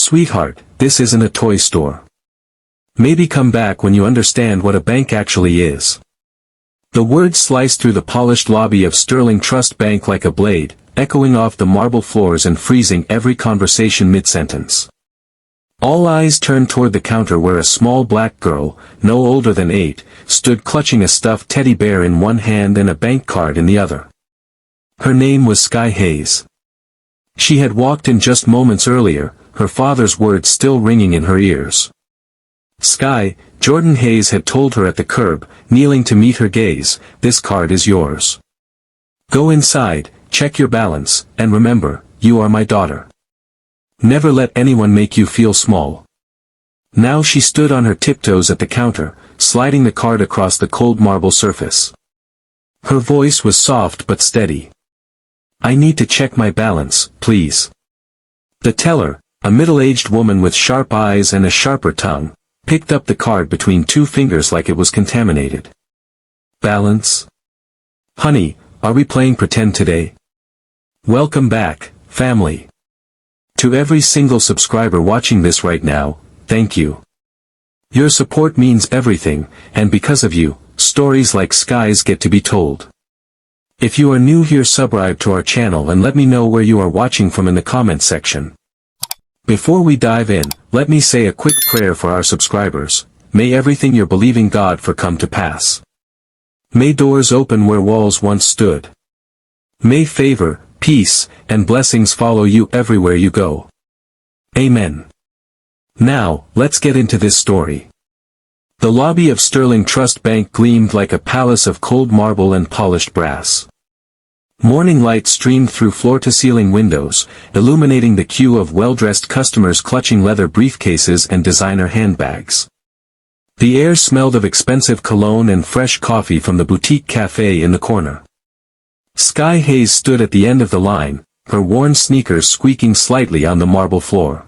Sweetheart, this isn't a toy store. Maybe come back when you understand what a bank actually is. The words sliced through the polished lobby of Sterling Trust Bank like a blade, echoing off the marble floors and freezing every conversation mid-sentence. All eyes turned toward the counter where a small black girl, no older than 8, stood clutching a stuffed teddy bear in one hand and a bank card in the other. Her name was Sky Hayes. She had walked in just moments earlier, her father's words still ringing in her ears. Sky, Jordan Hayes had told her at the curb, kneeling to meet her gaze, this card is yours. Go inside, check your balance, and remember, you are my daughter. Never let anyone make you feel small. Now she stood on her tiptoes at the counter, sliding the card across the cold marble surface. Her voice was soft but steady. I need to check my balance, please. The teller, a middle-aged woman with sharp eyes and a sharper tongue, picked up the card between 2 fingers like it was contaminated. Balance? Honey, are we playing pretend today? Welcome back, family. To every single subscriber watching this right now, thank you. Your support means everything, and because of you, stories like Sky's get to be told. If you are new here, subscribe to our channel and let me know where you are watching from in the comment section. Before we dive in, let me say a quick prayer for our subscribers. May everything you're believing God for come to pass. May doors open where walls once stood. May favor, peace, and blessings follow you everywhere you go. Amen. Now, let's get into this story. The lobby of Sterling Trust Bank gleamed like a palace of cold marble and polished brass. Morning light streamed through floor-to-ceiling windows, illuminating the queue of well-dressed customers clutching leather briefcases and designer handbags. The air smelled of expensive cologne and fresh coffee from the boutique cafe in the corner. Sky Hayes stood at the end of the line, her worn sneakers squeaking slightly on the marble floor.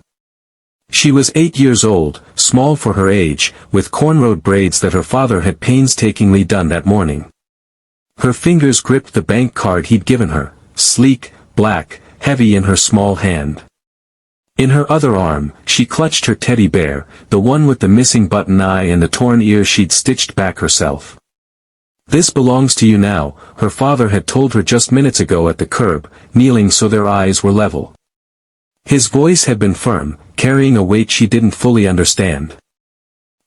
She was 8 years old, small for her age, with cornrowed braids that her father had painstakingly done that morning. Her fingers gripped the bank card he'd given her, sleek, black, heavy in her small hand. In her other arm, she clutched her teddy bear, the one with the missing button eye and the torn ear she'd stitched back herself. This belongs to you now, her father had told her just minutes ago at the curb, kneeling so their eyes were level. His voice had been firm, carrying a weight she didn't fully understand.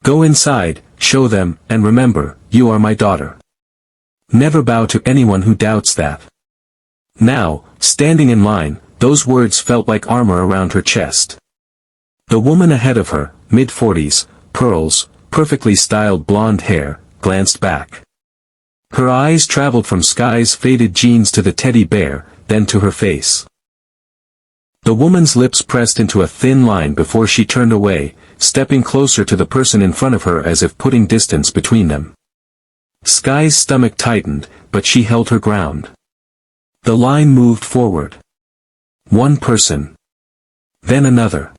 Go inside, show them, and remember, you are my daughter. Never bow to anyone who doubts that. Now, standing in line, those words felt like armor around her chest. The woman ahead of her, mid-40s, pearls, perfectly styled blonde hair, glanced back. Her eyes traveled from Sky's faded jeans to the teddy bear, then to her face. The woman's lips pressed into a thin line before she turned away, stepping closer to the person in front of her as if putting distance between them. Sky's stomach tightened, but she held her ground. The line moved forward. One person. Then another.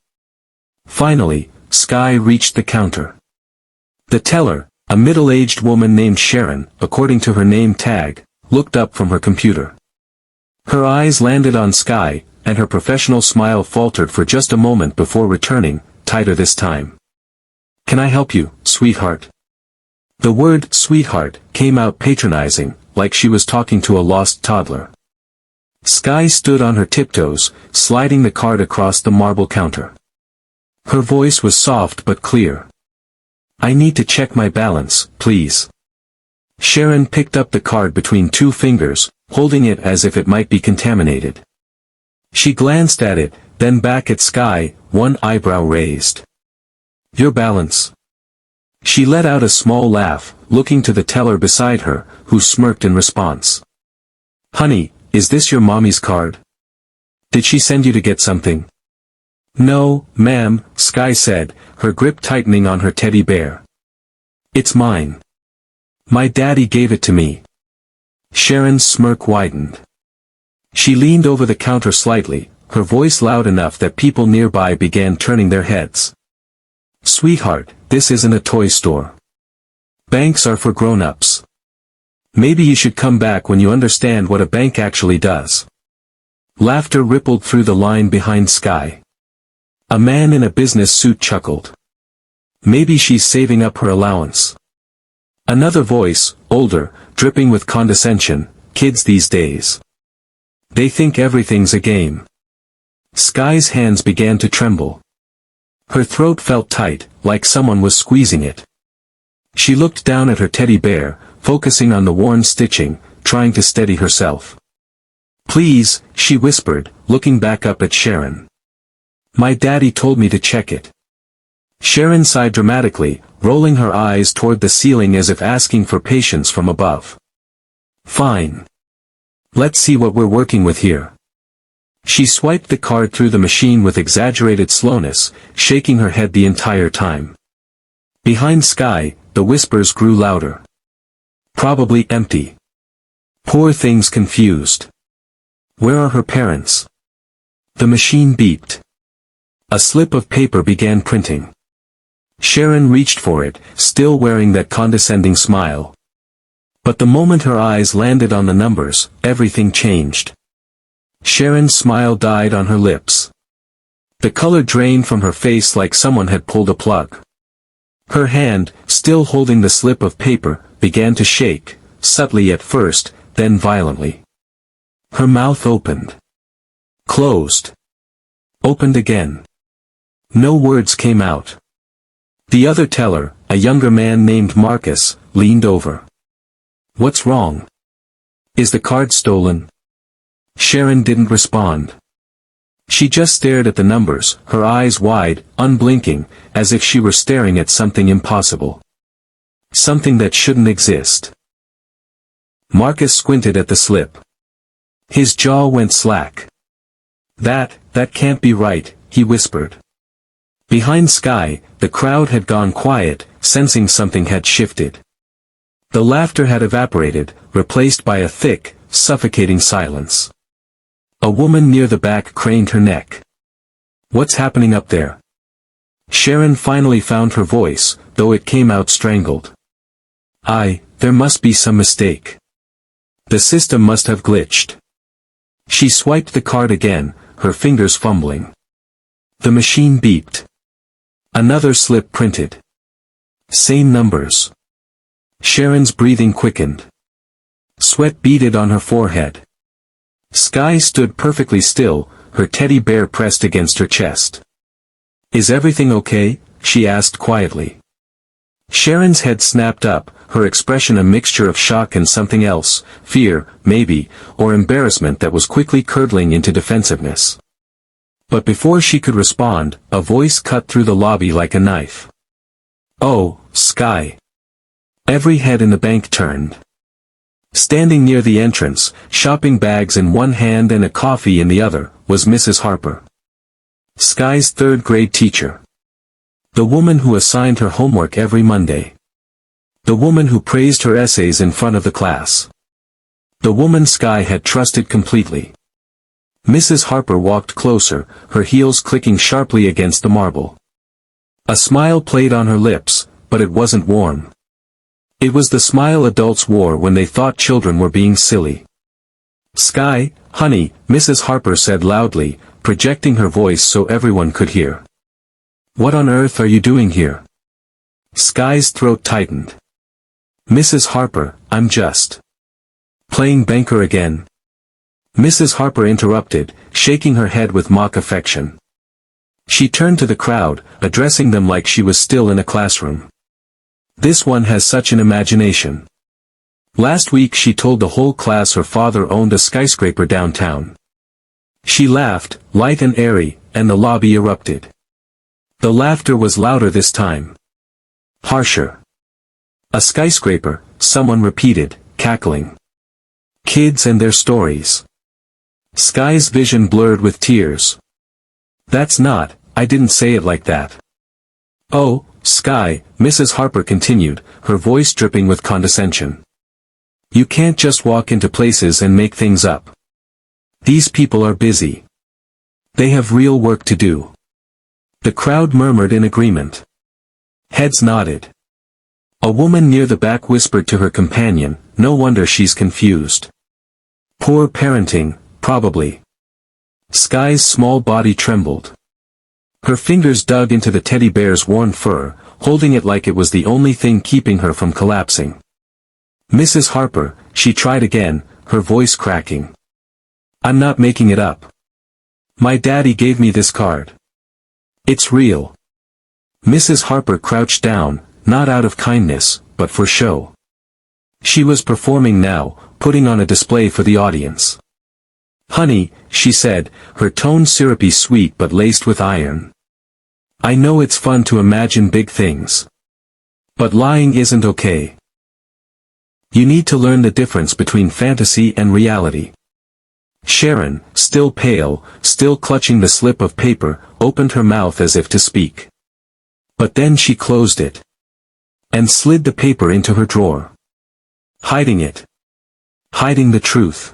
Finally, Sky reached the counter. The teller, a middle-aged woman named Sharon, according to her name tag, looked up from her computer. Her eyes landed on Sky, and her professional smile faltered for just a moment before returning, tighter this time. Can I help you, sweetheart? The word sweetheart came out patronizing, like she was talking to a lost toddler. Sky stood on her tiptoes, sliding the card across the marble counter. Her voice was soft but clear. I need to check my balance, please. Sharon picked up the card between 2 fingers, holding it as if it might be contaminated. She glanced at it, then back at Sky, one eyebrow raised. Your balance. She let out a small laugh, looking to the teller beside her, who smirked in response. Honey, is this your mommy's card? Did she send you to get something? No, ma'am, Sky said, her grip tightening on her teddy bear. It's mine. My daddy gave it to me. Sharon's smirk widened. She leaned over the counter slightly, her voice loud enough that people nearby began turning their heads. Sweetheart, this isn't a toy store. Banks are for grown-ups. Maybe you should come back when you understand what a bank actually does. Laughter rippled through the line behind Sky. A man in a business suit chuckled. Maybe she's saving up her allowance. Another voice, older, dripping with condescension, kids these days. They think everything's a game. Sky's hands began to tremble. Her throat felt tight, like someone was squeezing it. She looked down at her teddy bear, focusing on the worn stitching, trying to steady herself. Please, she whispered, looking back up at Sharon. My daddy told me to check it. Sharon sighed dramatically, rolling her eyes toward the ceiling as if asking for patience from above. Fine. Let's see what we're working with here. She swiped the card through the machine with exaggerated slowness, shaking her head the entire time. Behind Sky, the whispers grew louder. Probably empty. Poor thing's confused. Where are her parents? The machine beeped. A slip of paper began printing. Sharon reached for it, still wearing that condescending smile. But the moment her eyes landed on the numbers, everything changed. Sharon's smile died on her lips. The color drained from her face like someone had pulled a plug. Her hand, still holding the slip of paper, began to shake, subtly at first, then violently. Her mouth opened. Closed. Opened again. No words came out. The other teller, a younger man named Marcus, leaned over. What's wrong? Is the card stolen? Sharon didn't respond. She just stared at the numbers, her eyes wide, unblinking, as if she were staring at something impossible. Something that shouldn't exist. Marcus squinted at the slip. His jaw went slack. That can't be right, he whispered. Behind Sky, the crowd had gone quiet, sensing something had shifted. The laughter had evaporated, replaced by a thick, suffocating silence. A woman near the back craned her neck. What's happening up there? Sharon finally found her voice, though it came out strangled. There must be some mistake. The system must have glitched. She swiped the card again, her fingers fumbling. The machine beeped. Another slip printed. Same numbers. Sharon's breathing quickened. Sweat beaded on her forehead. Sky stood perfectly still, her teddy bear pressed against her chest. Is everything okay? She asked quietly. Sharon's head snapped up, her expression a mixture of shock and something else, fear, maybe, or embarrassment that was quickly curdling into defensiveness. But before she could respond, a voice cut through the lobby like a knife. Oh, Sky. Every head in the bank turned. Standing near the entrance, shopping bags in one hand and a coffee in the other, was Mrs. Harper. Sky's third-grade teacher. The woman who assigned her homework every Monday. The woman who praised her essays in front of the class. The woman Sky had trusted completely. Mrs. Harper walked closer, her heels clicking sharply against the marble. A smile played on her lips, but it wasn't warm. It was the smile adults wore when they thought children were being silly. Sky, honey, Mrs. Harper said loudly, projecting her voice so everyone could hear. What on earth are you doing here? Sky's throat tightened. Mrs. Harper, I'm just playing banker again. Mrs. Harper interrupted, shaking her head with mock affection. She turned to the crowd, addressing them like she was still in a classroom. This one has such an imagination. Last week she told the whole class her father owned a skyscraper downtown. She laughed, light and airy, and the lobby erupted. The laughter was louder this time. Harsher. A skyscraper, someone repeated, cackling. Kids and their stories. Sky's vision blurred with tears. That's not, I didn't say it like that. Oh, Sky, Mrs. Harper continued, her voice dripping with condescension. You can't just walk into places and make things up. These people are busy. They have real work to do. The crowd murmured in agreement. Heads nodded. A woman near the back whispered to her companion, no wonder she's confused. Poor parenting, probably. Sky's small body trembled. Her fingers dug into the teddy bear's worn fur, holding it like it was the only thing keeping her from collapsing. "Mrs. Harper," she tried again, her voice cracking. "I'm not making it up. My daddy gave me this card. It's real." Mrs. Harper crouched down, not out of kindness, but for show. She was performing now, putting on a display for the audience. "Honey," she said, her tone syrupy sweet but laced with iron. "I know it's fun to imagine big things. But lying isn't okay. You need to learn the difference between fantasy and reality." Sharon, still pale, still clutching the slip of paper, opened her mouth as if to speak. But then she closed it. And slid the paper into her drawer. Hiding it. Hiding the truth.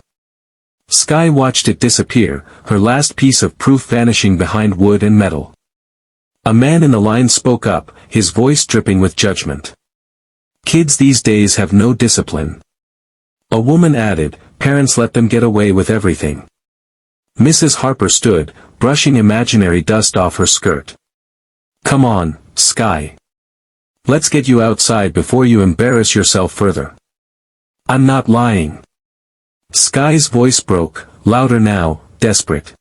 Skye watched it disappear, her last piece of proof vanishing behind wood and metal. A man in the line spoke up, his voice dripping with judgment. "Kids these days have no discipline." A woman added, "Parents let them get away with everything." Mrs. Harper stood, brushing imaginary dust off her skirt. "Come on, Skye. Let's get you outside before you embarrass yourself further." "I'm not lying." Skye's voice broke, louder now, desperate.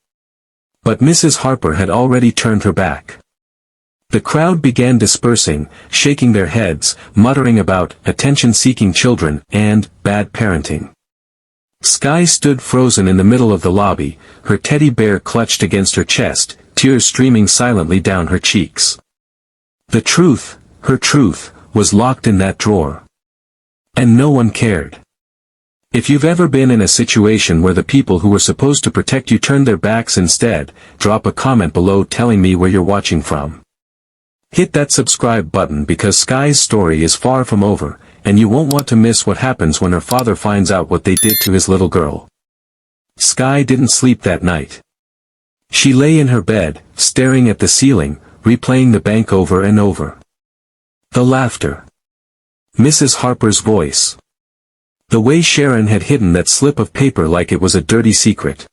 But Mrs. Harper had already turned her back. The crowd began dispersing, shaking their heads, muttering about attention-seeking children and bad parenting. Skye stood frozen in the middle of the lobby, her teddy bear clutched against her chest, tears streaming silently down her cheeks. The truth, her truth, was locked in that drawer. And no one cared. If you've ever been in a situation where the people who were supposed to protect you turned their backs instead, drop a comment below telling me where you're watching from. Hit that subscribe button because Skye's story is far from over, and you won't want to miss what happens when her father finds out what they did to his little girl. Skye didn't sleep that night. She lay in her bed, staring at the ceiling, replaying the bank over and over. The laughter. Mrs. Harper's voice. The way Sharon had hidden that slip of paper like it was a dirty secret.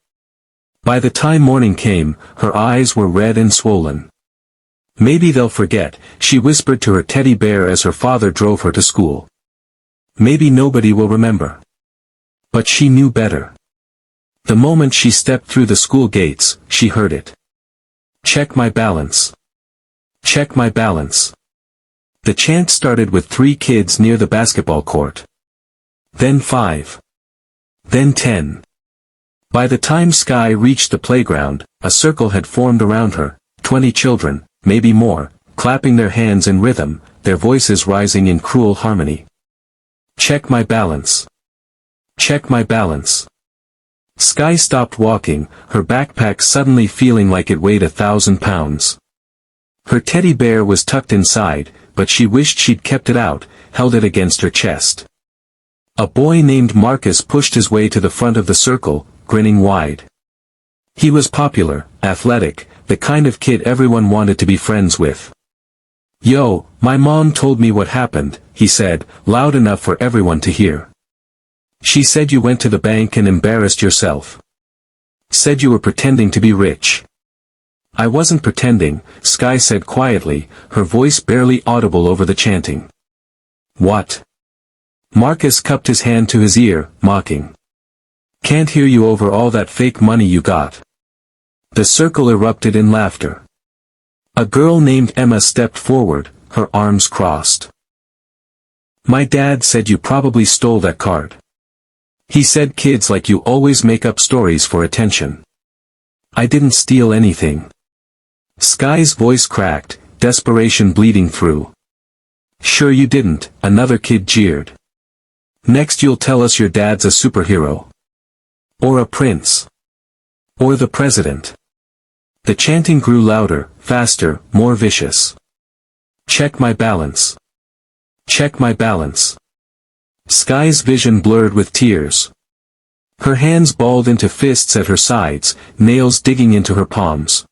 By the time morning came, her eyes were red and swollen. "Maybe they'll forget," she whispered to her teddy bear as her father drove her to school. "Maybe nobody will remember." But she knew better. The moment she stepped through the school gates, she heard it. "Check my balance. Check my balance." The chant started with 3 kids near the basketball court. Then 5. Then 10. By the time Skye reached the playground, a circle had formed around her, 20 children, maybe more, clapping their hands in rhythm, their voices rising in cruel harmony. "Check my balance. Check my balance." Skye stopped walking, her backpack suddenly feeling like it weighed 1,000 pounds. Her teddy bear was tucked inside, but she wished she'd kept it out, held it against her chest. A boy named Marcus pushed his way to the front of the circle, grinning wide. He was popular, athletic, the kind of kid everyone wanted to be friends with. "Yo, my mom told me what happened," he said, loud enough for everyone to hear. "She said you went to the bank and embarrassed yourself. Said you were pretending to be rich." "I wasn't pretending," Skye said quietly, her voice barely audible over the chanting. "What?" Marcus cupped his hand to his ear, mocking. "Can't hear you over all that fake money you got." The circle erupted in laughter. A girl named Emma stepped forward, her arms crossed. "My dad said you probably stole that card. He said kids like you always make up stories for attention." "I didn't steal anything." Skye's voice cracked, desperation bleeding through. "Sure you didn't," another kid jeered. "Next you'll tell us your dad's a superhero. Or a prince. Or the president." The chanting grew louder, faster, more vicious. "Check my balance. Check my balance." Skye's vision blurred with tears. Her hands balled into fists at her sides, nails digging into her palms.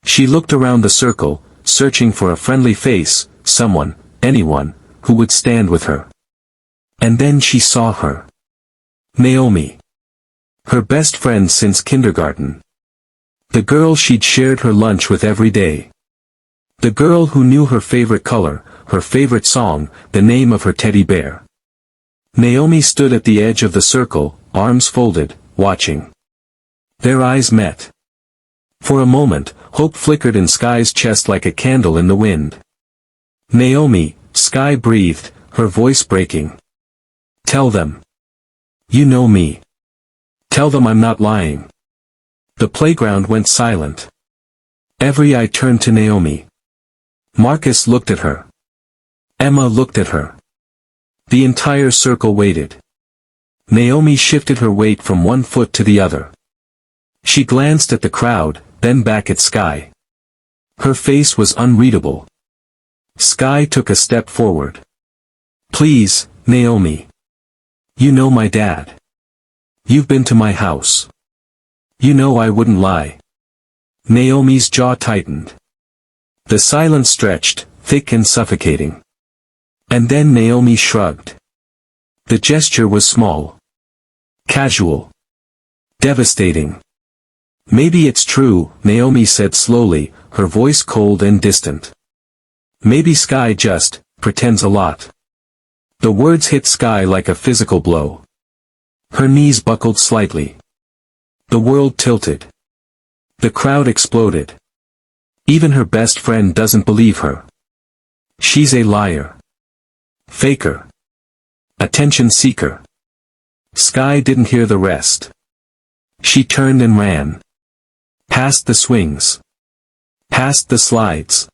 She looked around the circle, searching for a friendly face, someone, anyone, who would stand with her. And then she saw her. Naomi. Her best friend since kindergarten. The girl she'd shared her lunch with every day. The girl who knew her favorite color, her favorite song, the name of her teddy bear. Naomi stood at the edge of the circle, arms folded, watching. Their eyes met. For a moment, hope flickered in Sky's chest like a candle in the wind. "Naomi," Sky breathed, her voice breaking. "Tell them. You know me. Tell them I'm not lying." The playground went silent. Every eye turned to Naomi. Marcus looked at her. Emma looked at her. The entire circle waited. Naomi shifted her weight from one foot to the other. She glanced at the crowd, then back at Sky. Her face was unreadable. Sky took a step forward. "Please, Naomi. You know my dad. You've been to my house. You know I wouldn't lie." Naomi's jaw tightened. The silence stretched, thick and suffocating. And then Naomi shrugged. The gesture was small. Casual. Devastating. "Maybe it's true," Naomi said slowly, her voice cold and distant. "Maybe Sky just pretends a lot." The words hit Sky like a physical blow. Her knees buckled slightly. The world tilted. The crowd exploded. Even her best friend doesn't believe her. She's a liar. Faker. Attention seeker. Sky didn't hear the rest. She turned and ran. Past the swings. Past the slides.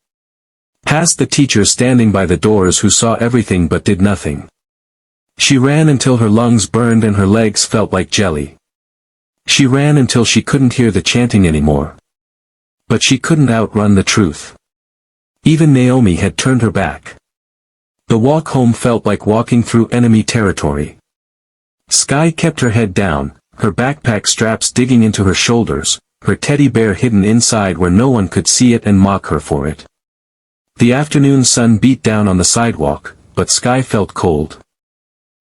Past the teacher standing by the doors who saw everything but did nothing. She ran until her lungs burned and her legs felt like jelly. She ran until she couldn't hear the chanting anymore. But she couldn't outrun the truth. Even Naomi had turned her back. The walk home felt like walking through enemy territory. Sky kept her head down, her backpack straps digging into her shoulders, her teddy bear hidden inside where no one could see it and mock her for it. The afternoon sun beat down on the sidewalk, but Sky felt cold.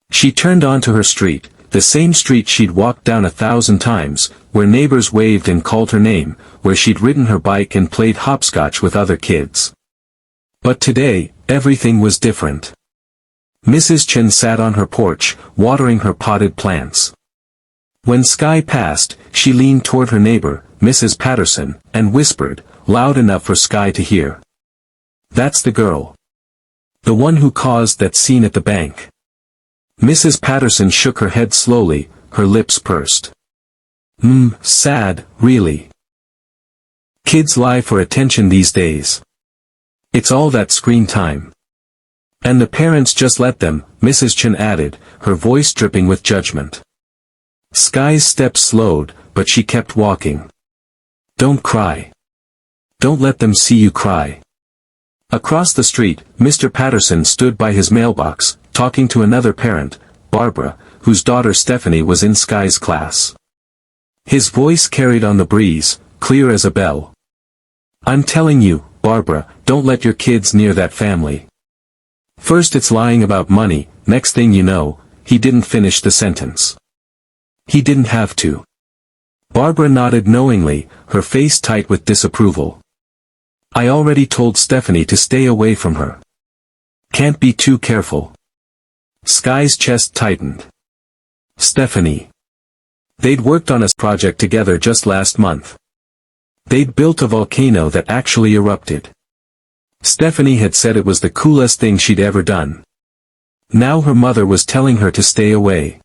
She turned onto her street, the same street she'd walked down 1,000 times, where neighbors waved and called her name, where she'd ridden her bike and played hopscotch with other kids. But today, everything was different. Mrs. Chen sat on her porch, watering her potted plants. When Sky passed, she leaned toward her neighbor, Mrs. Patterson, and whispered, loud enough for Sky to hear. "That's the girl. The one who caused that scene at the bank." Mrs. Patterson shook her head slowly, her lips pursed. Sad, really. Kids lie for attention these days. It's all that screen time. And the parents just let them," Mrs. Chen added, her voice dripping with judgment. Sky's steps slowed, but she kept walking. "Don't cry. Don't let them see you cry." Across the street, Mr. Patterson stood by his mailbox, talking to another parent, Barbara, whose daughter Stephanie was in Sky's class. His voice carried on the breeze, clear as a bell. "I'm telling you, Barbara, don't let your kids near that family. First it's lying about money, next thing you know," he didn't finish the sentence. "He didn't have to." Barbara nodded knowingly, her face tight with disapproval. "I already told Stephanie to stay away from her. Can't be too careful." Sky's chest tightened. Stephanie. They'd worked on a project together just last month. They'd built a volcano that actually erupted. Stephanie had said it was the coolest thing she'd ever done. Now her mother was telling her to stay away.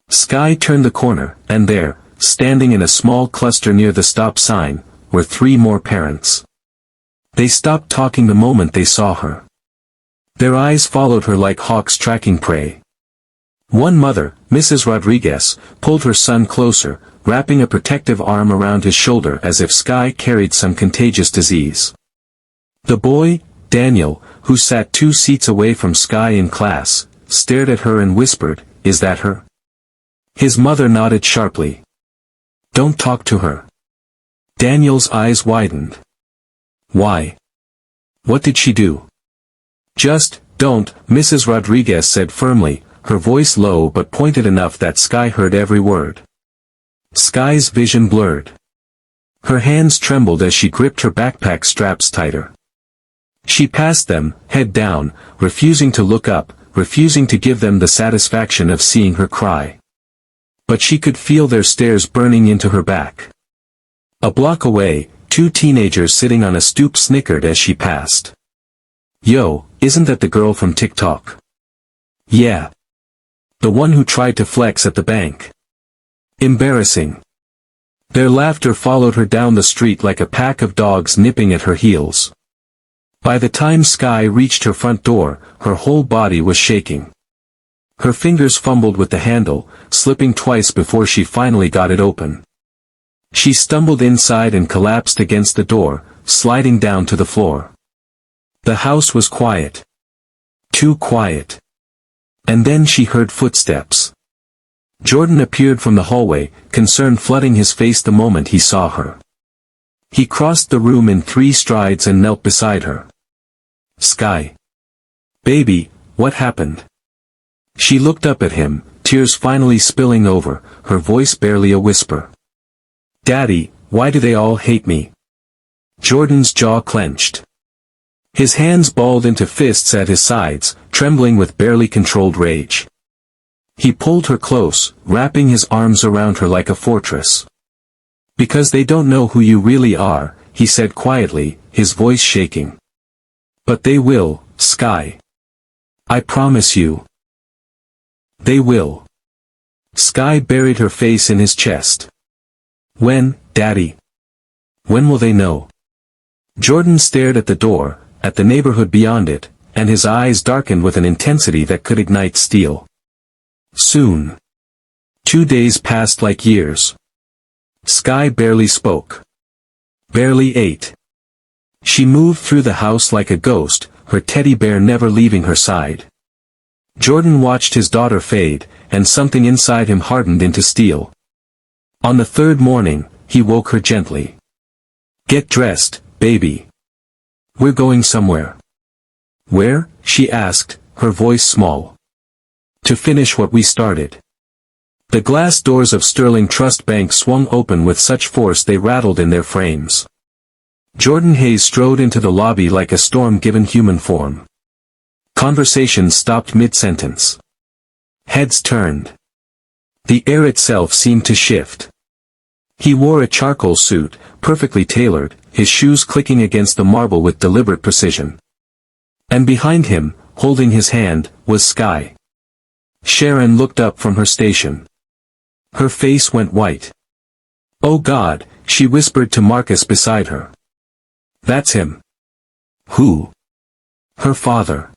Sky turned the corner, and there, standing in a small cluster near the stop sign, were 3 more parents. They stopped talking the moment they saw her. Their eyes followed her like hawks tracking prey. One mother, Mrs. Rodriguez, pulled her son closer, wrapping a protective arm around his shoulder as if Sky carried some contagious disease. The boy, Daniel, who sat 2 seats away from Sky in class, stared at her and whispered, "Is that her?" His mother nodded sharply. "Don't talk to her." Daniel's eyes widened. "Why? What did she do?" "Just, don't," Mrs. Rodriguez said firmly, her voice low but pointed enough that Sky heard every word. Sky's vision blurred. Her hands trembled as she gripped her backpack straps tighter. She passed them, head down, refusing to look up, refusing to give them the satisfaction of seeing her cry. But she could feel their stares burning into her back. A block away, two teenagers sitting on a stoop snickered as she passed. "Yo, isn't that the girl from TikTok?" "Yeah. The one who tried to flex at the bank." "Embarrassing." Their laughter followed her down the street like a pack of dogs nipping at her heels. By the time Sky reached her front door, her whole body was shaking. Her fingers fumbled with the handle, slipping twice before she finally got it open. She stumbled inside and collapsed against the door, sliding down to the floor. The house was quiet. Too quiet. And then she heard footsteps. Jordan appeared from the hallway, concern flooding his face the moment he saw her. He crossed the room in 3 strides and knelt beside her. "Sky. Baby, what happened?" She looked up at him, tears finally spilling over, her voice barely a whisper. "Daddy, why do they all hate me?" Jordan's jaw clenched. His hands balled into fists at his sides, trembling with barely controlled rage. He pulled her close, wrapping his arms around her like a fortress. "Because they don't know who you really are," he said quietly, his voice shaking. "But they will, Sky. I promise you. They will." Sky buried her face in his chest. "When, Daddy? When will they know?" Jordan stared at the door, at the neighborhood beyond it, and his eyes darkened with an intensity that could ignite steel. "Soon." 2 days passed like years. Sky barely spoke. Barely ate. She moved through the house like a ghost, her teddy bear never leaving her side. Jordan watched his daughter fade, and something inside him hardened into steel. On the 3rd morning, he woke her gently. "Get dressed, baby. We're going somewhere." "Where?" she asked, her voice small. "To finish what we started." The glass doors of Sterling Trust Bank swung open with such force they rattled in their frames. Jordan Hayes strode into the lobby like a storm given human form. Conversations stopped mid-sentence. Heads turned. The air itself seemed to shift. He wore a charcoal suit, perfectly tailored, his shoes clicking against the marble with deliberate precision. And behind him, holding his hand, was Sky. Sharon looked up from her station. Her face went white. "Oh God," she whispered to Marcus beside her. "That's him." "Who?" "Her father."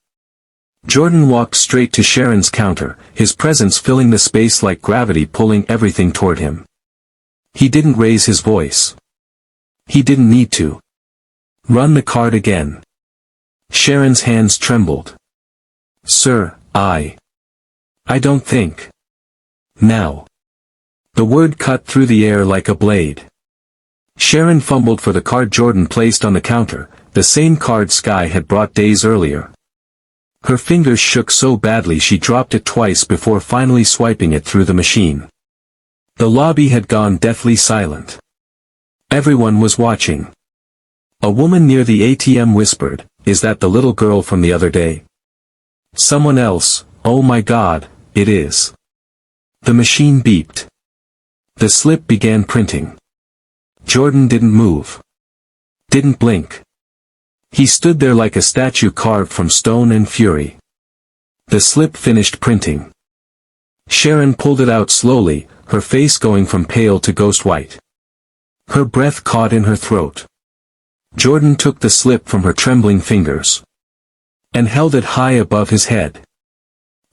Jordan walked straight to Sharon's counter, his presence filling the space like gravity pulling everything toward him. He didn't raise his voice. He didn't need to. "Run the card again." Sharon's hands trembled. "Sir, I don't think." "Now." The word cut through the air like a blade. Sharon fumbled for the card Jordan placed on the counter, the same card Sky had brought days earlier. Her fingers shook so badly she dropped it twice before finally swiping it through the machine. The lobby had gone deathly silent. Everyone was watching. A woman near the ATM whispered, "Is that the little girl from the other day?" Someone else, "Oh my God, it is." The machine beeped. The slip began printing. Jordan didn't move. Didn't blink. He stood there like a statue carved from stone and fury. The slip finished printing. Sharon pulled it out slowly, her face going from pale to ghost white. Her breath caught in her throat. Jordan took the slip from her trembling fingers. And held it high above his head.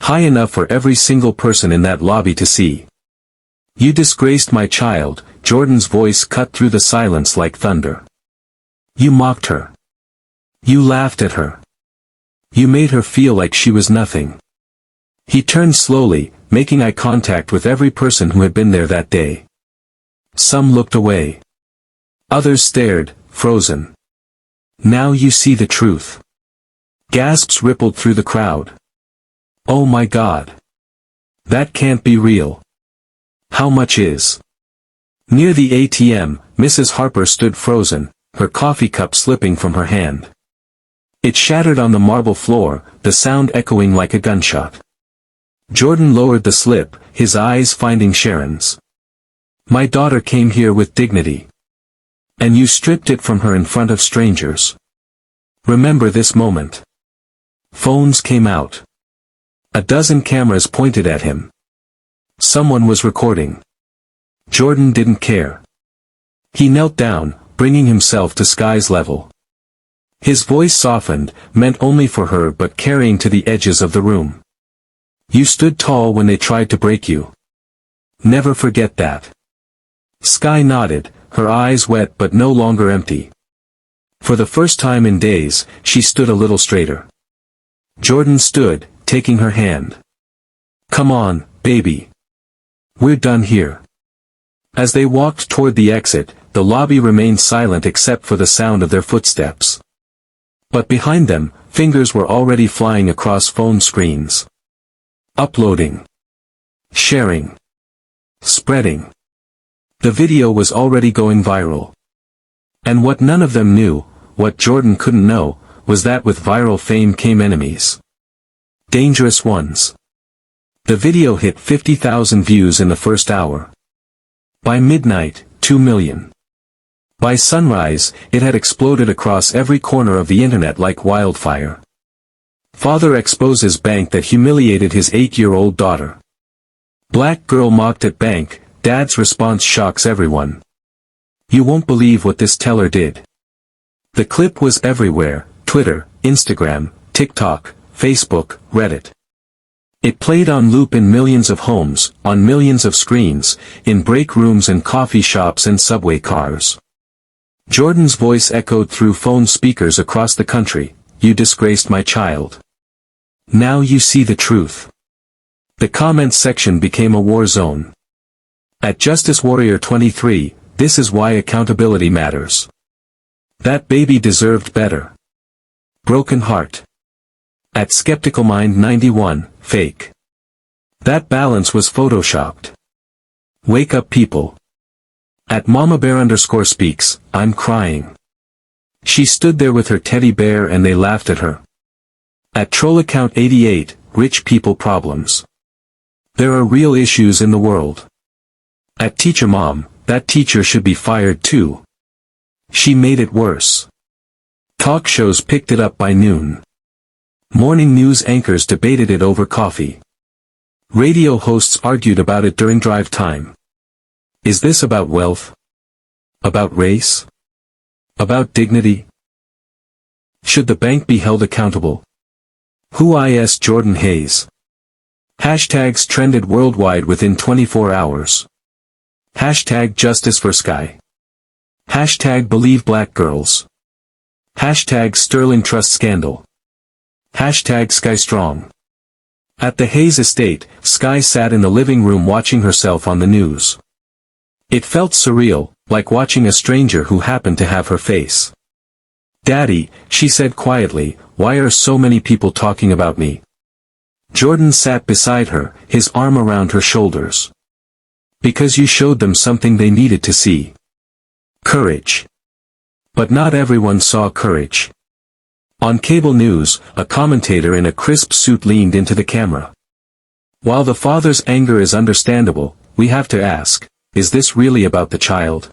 High enough for every single person in that lobby to see. "You disgraced my child," Jordan's voice cut through the silence like thunder. "You mocked her. You laughed at her. You made her feel like she was nothing." He turned slowly, making eye contact with every person who had been there that day. Some looked away. Others stared, frozen. "Now you see the truth." Gasps rippled through the crowd. "Oh my God. That can't be real. How much is?" Near the ATM, Mrs. Harper stood frozen, her coffee cup slipping from her hand. It shattered on the marble floor, the sound echoing like a gunshot. Jordan lowered the slip, his eyes finding Sharon's. My daughter came here with dignity. And you stripped it from her in front of strangers. Remember this moment. Phones came out. A dozen cameras pointed at him. Someone was recording. Jordan didn't care. He knelt down, bringing himself to Sky's level. His voice softened, meant only for her but carrying to the edges of the room. You stood tall when they tried to break you. Never forget that. Sky nodded, her eyes wet but no longer empty. For the first time in days, she stood a little straighter. Jordan stood, taking her hand. Come on, baby. We're done here. As they walked toward the exit, the lobby remained silent except for the sound of their footsteps. But behind them, fingers were already flying across phone screens. Uploading. Sharing. Spreading. The video was already going viral. And what none of them knew, what Jordan couldn't know, was that with viral fame came enemies. Dangerous ones. The video hit 50,000 views in the first hour. By midnight, 2 million. By sunrise, it had exploded across every corner of the internet like wildfire. Father exposes bank that humiliated his 8-year-old daughter. Black girl mocked at bank, dad's response shocks everyone. You won't believe what this teller did. The clip was everywhere, Twitter, Instagram, TikTok, Facebook, Reddit. It played on loop in millions of homes, on millions of screens, in break rooms and coffee shops and subway cars. Jordan's voice echoed through phone speakers across the country, you disgraced my child. Now you see the truth. The comments section became a war zone. At Justice Warrior 23, this is why accountability matters. That baby deserved better. Broken heart. At Skeptical Mind 91, fake. That balance was photoshopped. Wake up people. At MamaBear_speaks, I'm crying. She stood there with her teddy bear and they laughed at her. At Troll Account 88, rich people problems. There are real issues in the world. At Teacher Mom, that teacher should be fired too. She made it worse. Talk shows picked it up by noon. Morning news anchors debated it over coffee. Radio hosts argued about it during drive time. Is this about wealth? About race? About dignity? Should the bank be held accountable? Who is Jordan Hayes? Hashtags trended worldwide within 24 hours. Hashtag Justice for Sky. Hashtag Believe Black Girls. Hashtag Sterling Trust Scandal. Hashtag Sky Strong. At the Hayes estate, Sky sat in the living room watching herself on the news. It felt surreal, like watching a stranger who happened to have her face. Daddy, she said quietly, why are so many people talking about me? Jordan sat beside her, his arm around her shoulders. Because you showed them something they needed to see. Courage. But not everyone saw courage. On cable news, a commentator in a crisp suit leaned into the camera. While the father's anger is understandable, we have to ask, is this really about the child?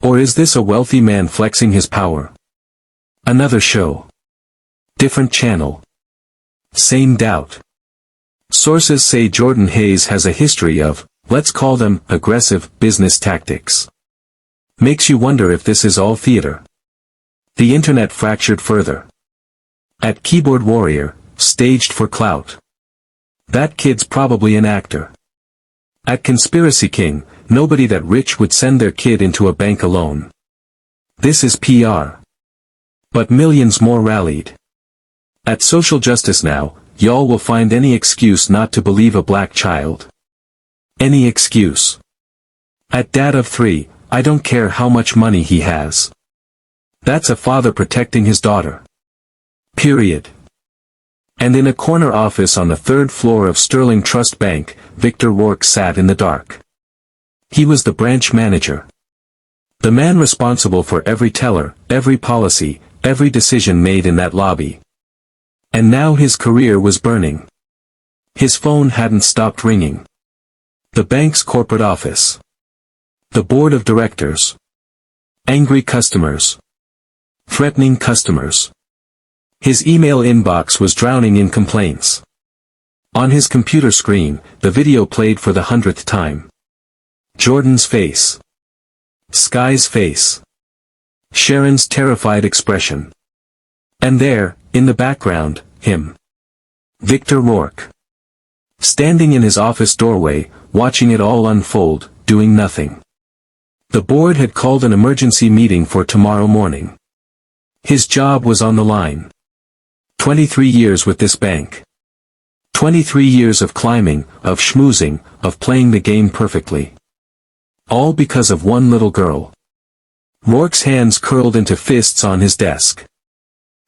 Or is this a wealthy man flexing his power? Another show. Different channel. Same doubt. Sources say Jordan Hayes has a history of, let's call them, aggressive, business tactics. Makes you wonder if this is all theater. The internet fractured further. At Keyboard Warrior, staged for clout. That kid's probably an actor. At Conspiracy King, nobody that rich would send their kid into a bank alone. This is PR. But millions more rallied. At Social Justice Now, y'all will find any excuse not to believe a black child. Any excuse. At Dad of 3, I don't care how much money he has. That's a father protecting his daughter. Period. And in a corner office on the 3rd floor of Sterling Trust Bank, Victor Rourke sat in the dark. He was the branch manager. The man responsible for every teller, every policy, every decision made in that lobby. And now his career was burning. His phone hadn't stopped ringing. The bank's corporate office. The board of directors. Angry customers. Threatening customers. His email inbox was drowning in complaints. On his computer screen, the video played for the 100th time. Jordan's face. Sky's face. Sharon's terrified expression. And there, in the background, him. Victor Rourke. Standing in his office doorway, watching it all unfold, doing nothing. The board had called an emergency meeting for tomorrow morning. His job was on the line. 23 years with this bank. 23 years of climbing, of schmoozing, of playing the game perfectly. All because of one little girl. Rourke's hands curled into fists on his desk.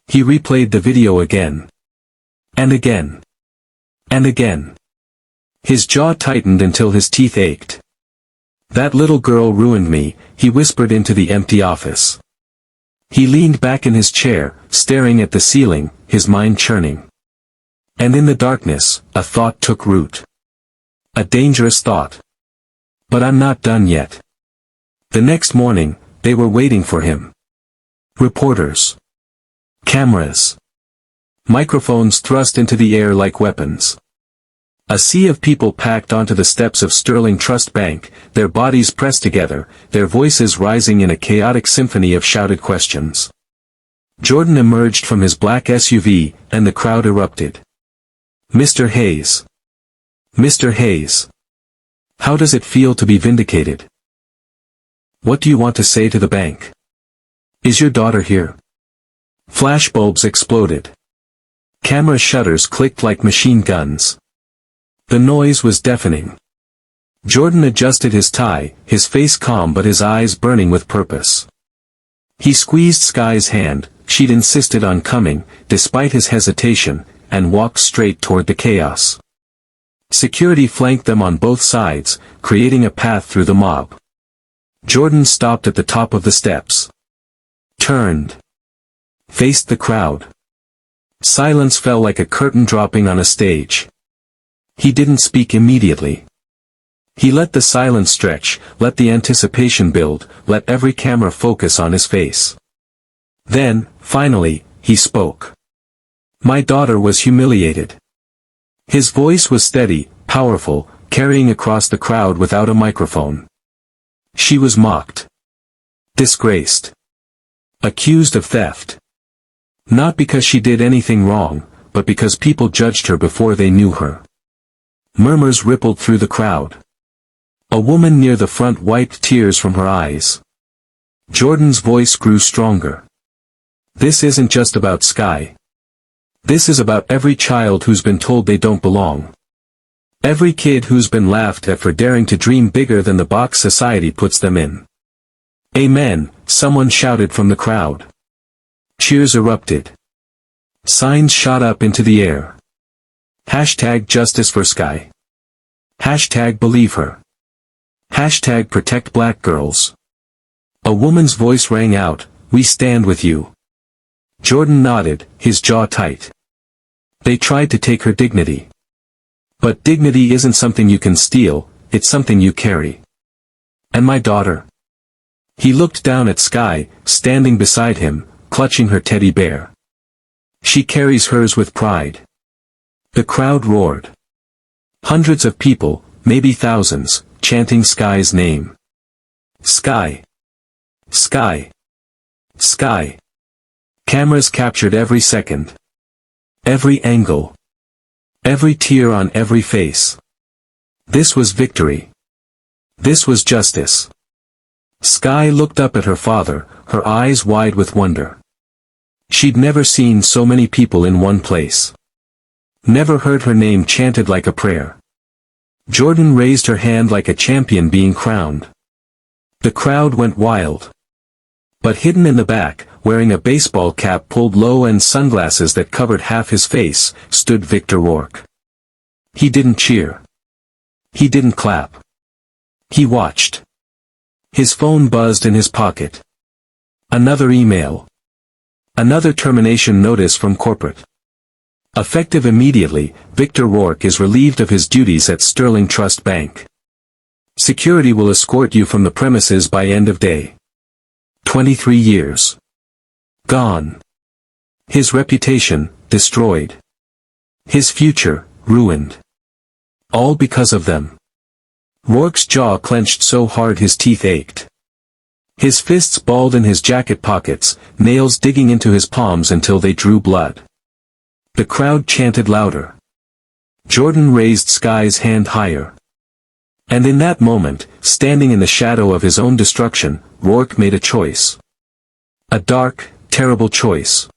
He replayed the video again. And again. And again. His jaw tightened until his teeth ached. That little girl ruined me, he whispered into the empty office. He leaned back in his chair, staring at the ceiling, his mind churning. And in the darkness, a thought took root. A dangerous thought. But I'm not done yet. The next morning, they were waiting for him. Reporters. Cameras. Microphones thrust into the air like weapons. A sea of people packed onto the steps of Sterling Trust Bank, their bodies pressed together, their voices rising in a chaotic symphony of shouted questions. Jordan emerged from his black SUV, and the crowd erupted. Mr. Hayes. Mr. Hayes. How does it feel to be vindicated? What do you want to say to the bank? Is your daughter here? Flashbulbs exploded. Camera shutters clicked like machine guns. The noise was deafening. Jordan adjusted his tie, his face calm but his eyes burning with purpose. He squeezed Sky's hand, she'd insisted on coming, despite his hesitation, and walked straight toward the chaos. Security flanked them on both sides, creating a path through the mob. Jordan stopped at the top of the steps. Turned. Faced the crowd. Silence fell like a curtain dropping on a stage. He didn't speak immediately. He let the silence stretch, let the anticipation build, let every camera focus on his face. Then, finally, he spoke. My daughter was humiliated. His voice was steady, powerful, carrying across the crowd without a microphone. She was mocked. Disgraced. Accused of theft. Not because she did anything wrong, but because people judged her before they knew her. Murmurs rippled through the crowd. A woman near the front wiped tears from her eyes. Jordan's voice grew stronger. This isn't just about Sky. This is about every child who's been told they don't belong. Every kid who's been laughed at for daring to dream bigger than the box society puts them in. Amen, someone shouted from the crowd. Cheers erupted. Signs shot up into the air. Hashtag justice for Sky. Hashtag believe her. Hashtag protect black girls. A woman's voice rang out, we stand with you. Jordan nodded, his jaw tight. They tried to take her dignity. But dignity isn't something you can steal, it's something you carry. And my daughter? He looked down at Sky, standing beside him, clutching her teddy bear. She carries hers with pride. The crowd roared. Hundreds of people, maybe thousands, chanting Sky's name. Sky. Sky. Sky. Cameras captured every second. Every angle. Every tear on every face. This was victory. This was justice. Sky looked up at her father, her eyes wide with wonder. She'd never seen so many people in one place. Never heard her name chanted like a prayer. Jordan raised her hand like a champion being crowned. The crowd went wild. But hidden in the back, wearing a baseball cap pulled low and sunglasses that covered half his face, stood Victor Rourke. He didn't cheer. He didn't clap. He watched. His phone buzzed in his pocket. Another email. Another termination notice from corporate. Effective immediately, Victor Rourke is relieved of his duties at Sterling Trust Bank. Security will escort you from the premises by end of day. 23 years. Gone. His reputation, destroyed. His future, ruined. All because of them. Rourke's jaw clenched so hard his teeth ached. His fists balled in his jacket pockets, nails digging into his palms until they drew blood. The crowd chanted louder. Jordan raised Sky's hand higher. And in that moment, standing in the shadow of his own destruction, Rourke made a choice. A dark, terrible choice.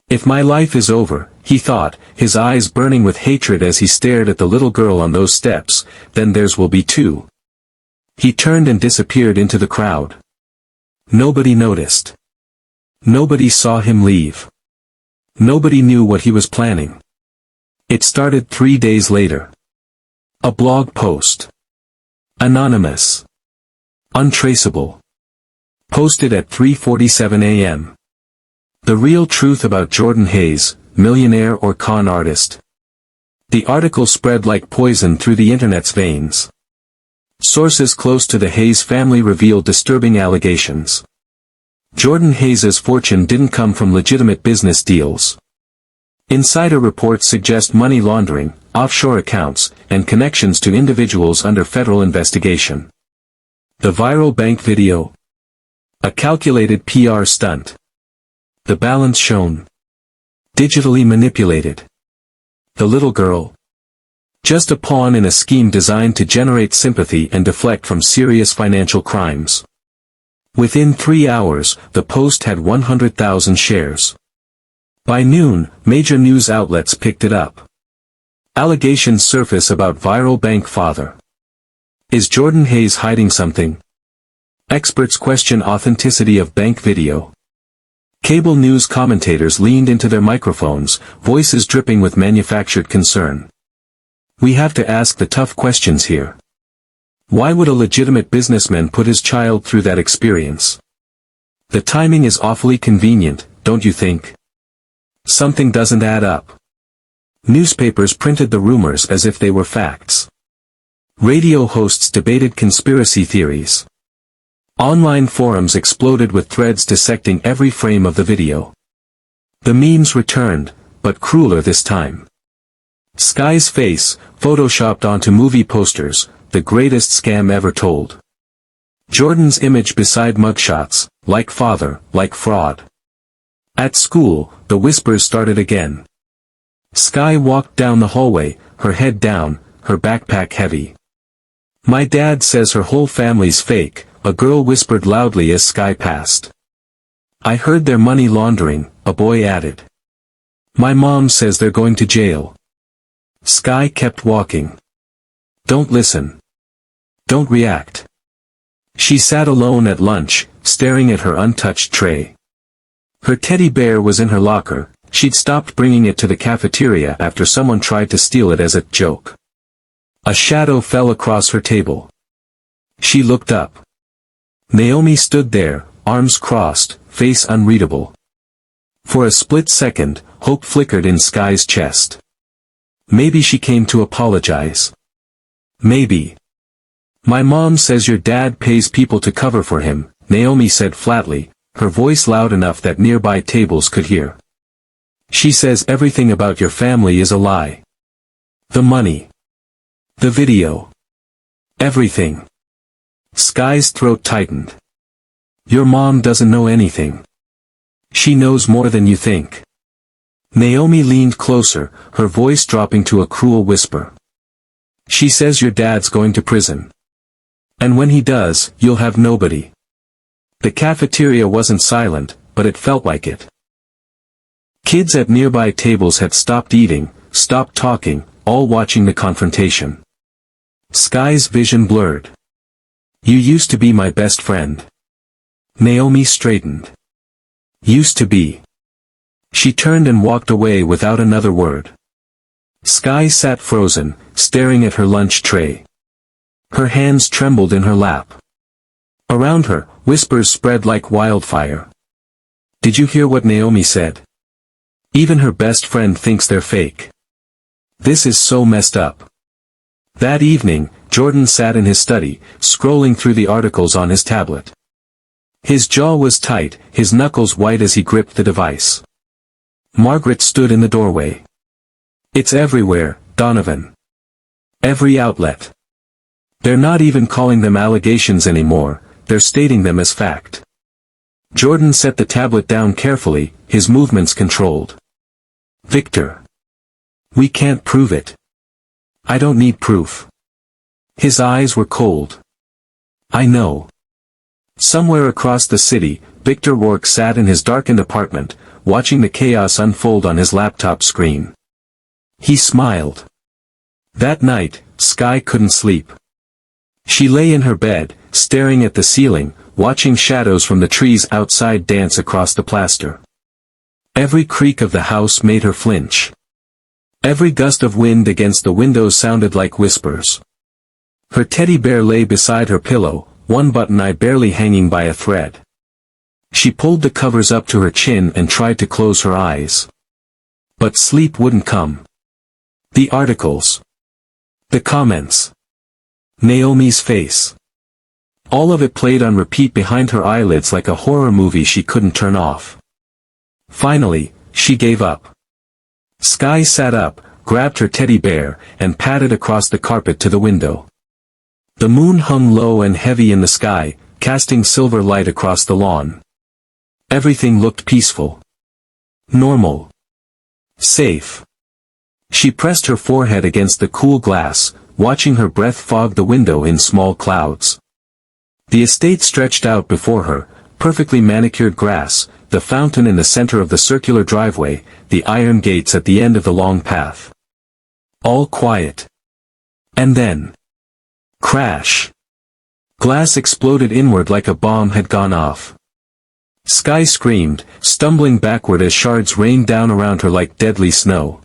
If my life is over, he thought, his eyes burning with hatred as he stared at the little girl on those steps, then theirs will be too. He turned and disappeared into the crowd. Nobody noticed. Nobody saw him leave. Nobody knew what he was planning. It started 3 days later. A blog post. Anonymous. Untraceable. Posted at 3:47 a.m. The real truth about Jordan Hayes, millionaire or con artist. The article spread like poison through the internet's veins. Sources close to the Hayes family revealed disturbing allegations. Jordan Hayes' fortune didn't come from legitimate business deals. Insider reports suggest money laundering, offshore accounts, and connections to individuals under federal investigation. The viral bank video. A calculated PR stunt. The balance shown. Digitally manipulated. The little girl. Just a pawn in a scheme designed to generate sympathy and deflect from serious financial crimes. Within 3 hours, the post had 100,000 shares. By noon, major news outlets picked it up. Allegations surface about viral bank father. Is Jordan Hayes hiding something? Experts question authenticity of bank video. Cable news commentators leaned into their microphones, voices dripping with manufactured concern. We have to ask the tough questions here. Why would a legitimate businessman put his child through that experience? The timing is awfully convenient, don't you think? Something doesn't add up. Newspapers printed the rumors as if they were facts. Radio hosts debated conspiracy theories. Online forums exploded with threads dissecting every frame of the video. The memes returned, but crueler this time. Sky's face, photoshopped onto movie posters, the greatest scam ever told. Jordan's image beside mugshots, like father, like fraud. At school, the whispers started again. Sky walked down the hallway, her head down, her backpack heavy. My dad says her whole family's fake, a girl whispered loudly as Sky passed. I heard they're money laundering, a boy added. My mom says they're going to jail. Sky kept walking. Don't listen. Don't react. She sat alone at lunch, staring at her untouched tray. Her teddy bear was in her locker, she'd stopped bringing it to the cafeteria after someone tried to steal it as a joke. A shadow fell across her table. She looked up. Naomi stood there, arms crossed, face unreadable. For a split second, hope flickered in Sky's chest. Maybe she came to apologize. Maybe. My mom says your dad pays people to cover for him, Naomi said flatly, her voice loud enough that nearby tables could hear. She says everything about your family is a lie. The money. The video. Everything. Sky's throat tightened. Your mom doesn't know anything. She knows more than you think. Naomi leaned closer, her voice dropping to a cruel whisper. She says your dad's going to prison. And when he does, you'll have nobody. The cafeteria wasn't silent, but it felt like it. Kids at nearby tables had stopped eating, stopped talking, all watching the confrontation. Sky's vision blurred. You used to be my best friend. Naomi straightened. Used to be. She turned and walked away without another word. Sky sat frozen, staring at her lunch tray. Her hands trembled in her lap. Around her, whispers spread like wildfire. Did you hear what Naomi said? Even her best friend thinks they're fake. This is so messed up. That evening, Jordan sat in his study, scrolling through the articles on his tablet. His jaw was tight, his knuckles white as he gripped the device. Margaret stood in the doorway. It's everywhere, Donovan. Every outlet. They're not even calling them allegations anymore, they're stating them as fact. Jordan set the tablet down carefully, his movements controlled. Victor. We can't prove it. I don't need proof. His eyes were cold. I know. Somewhere across the city, Victor Rourke sat in his darkened apartment, watching the chaos unfold on his laptop screen. He smiled. That night, Sky couldn't sleep. She lay in her bed, staring at the ceiling, watching shadows from the trees outside dance across the plaster. Every creak of the house made her flinch. Every gust of wind against the windows sounded like whispers. Her teddy bear lay beside her pillow, one button eye barely hanging by a thread. She pulled the covers up to her chin and tried to close her eyes. But sleep wouldn't come. The articles. The comments. Naomi's face. All of it played on repeat behind her eyelids like a horror movie she couldn't turn off. Finally, she gave up. Sky sat up, grabbed her teddy bear, and padded across the carpet to the window. The moon hung low and heavy in the sky, casting silver light across the lawn. Everything looked peaceful. Normal. Safe. She pressed her forehead against the cool glass, watching her breath fog the window in small clouds. The estate stretched out before her, perfectly manicured grass, the fountain in the center of the circular driveway, the iron gates at the end of the long path. All quiet. And then. Crash. Glass exploded inward like a bomb had gone off. Sky screamed, stumbling backward as shards rained down around her like deadly snow.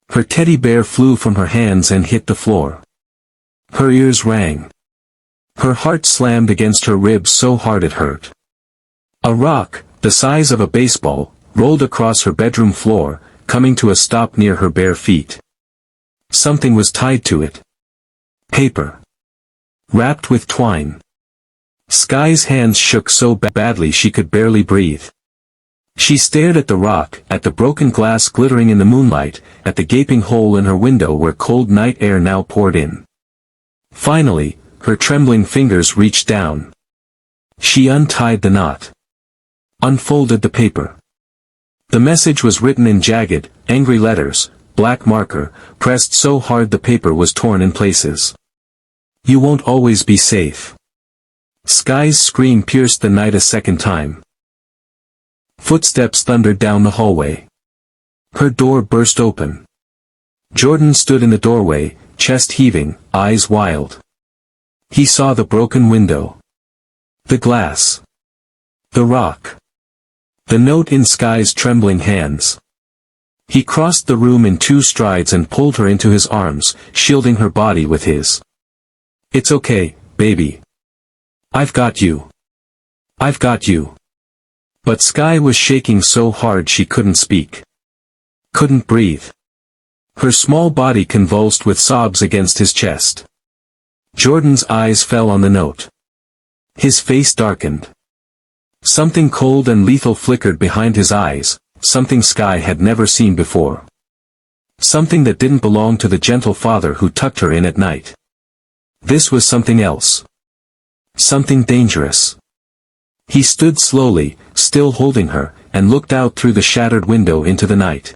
Her teddy bear flew from her hands and hit the floor. Her ears rang. Her heart slammed against her ribs so hard it hurt. A rock, the size of a baseball, rolled across her bedroom floor, coming to a stop near her bare feet. Something was tied to it. Paper. Wrapped with twine. Sky's hands shook so badly she could barely breathe. She stared at the rock, at the broken glass glittering in the moonlight, at the gaping hole in her window where cold night air now poured in. Finally, her trembling fingers reached down. She untied the knot. Unfolded the paper. The message was written in jagged, angry letters, black marker, pressed so hard the paper was torn in places. You won't always be safe. Sky's scream pierced the night a second time. Footsteps thundered down the hallway. Her door burst open. Jordan stood in the doorway, chest heaving, eyes wild. He saw the broken window. The glass. The rock. The note in Sky's trembling hands. He crossed the room in 2 strides and pulled her into his arms, shielding her body with his. It's okay, baby. I've got you. I've got you. But Sky was shaking so hard she couldn't speak. Couldn't breathe. Her small body convulsed with sobs against his chest. Jordan's eyes fell on the note. His face darkened. Something cold and lethal flickered behind his eyes, something Sky had never seen before. Something that didn't belong to the gentle father who tucked her in at night. This was something else. Something dangerous. He stood slowly, still holding her, and looked out through the shattered window into the night.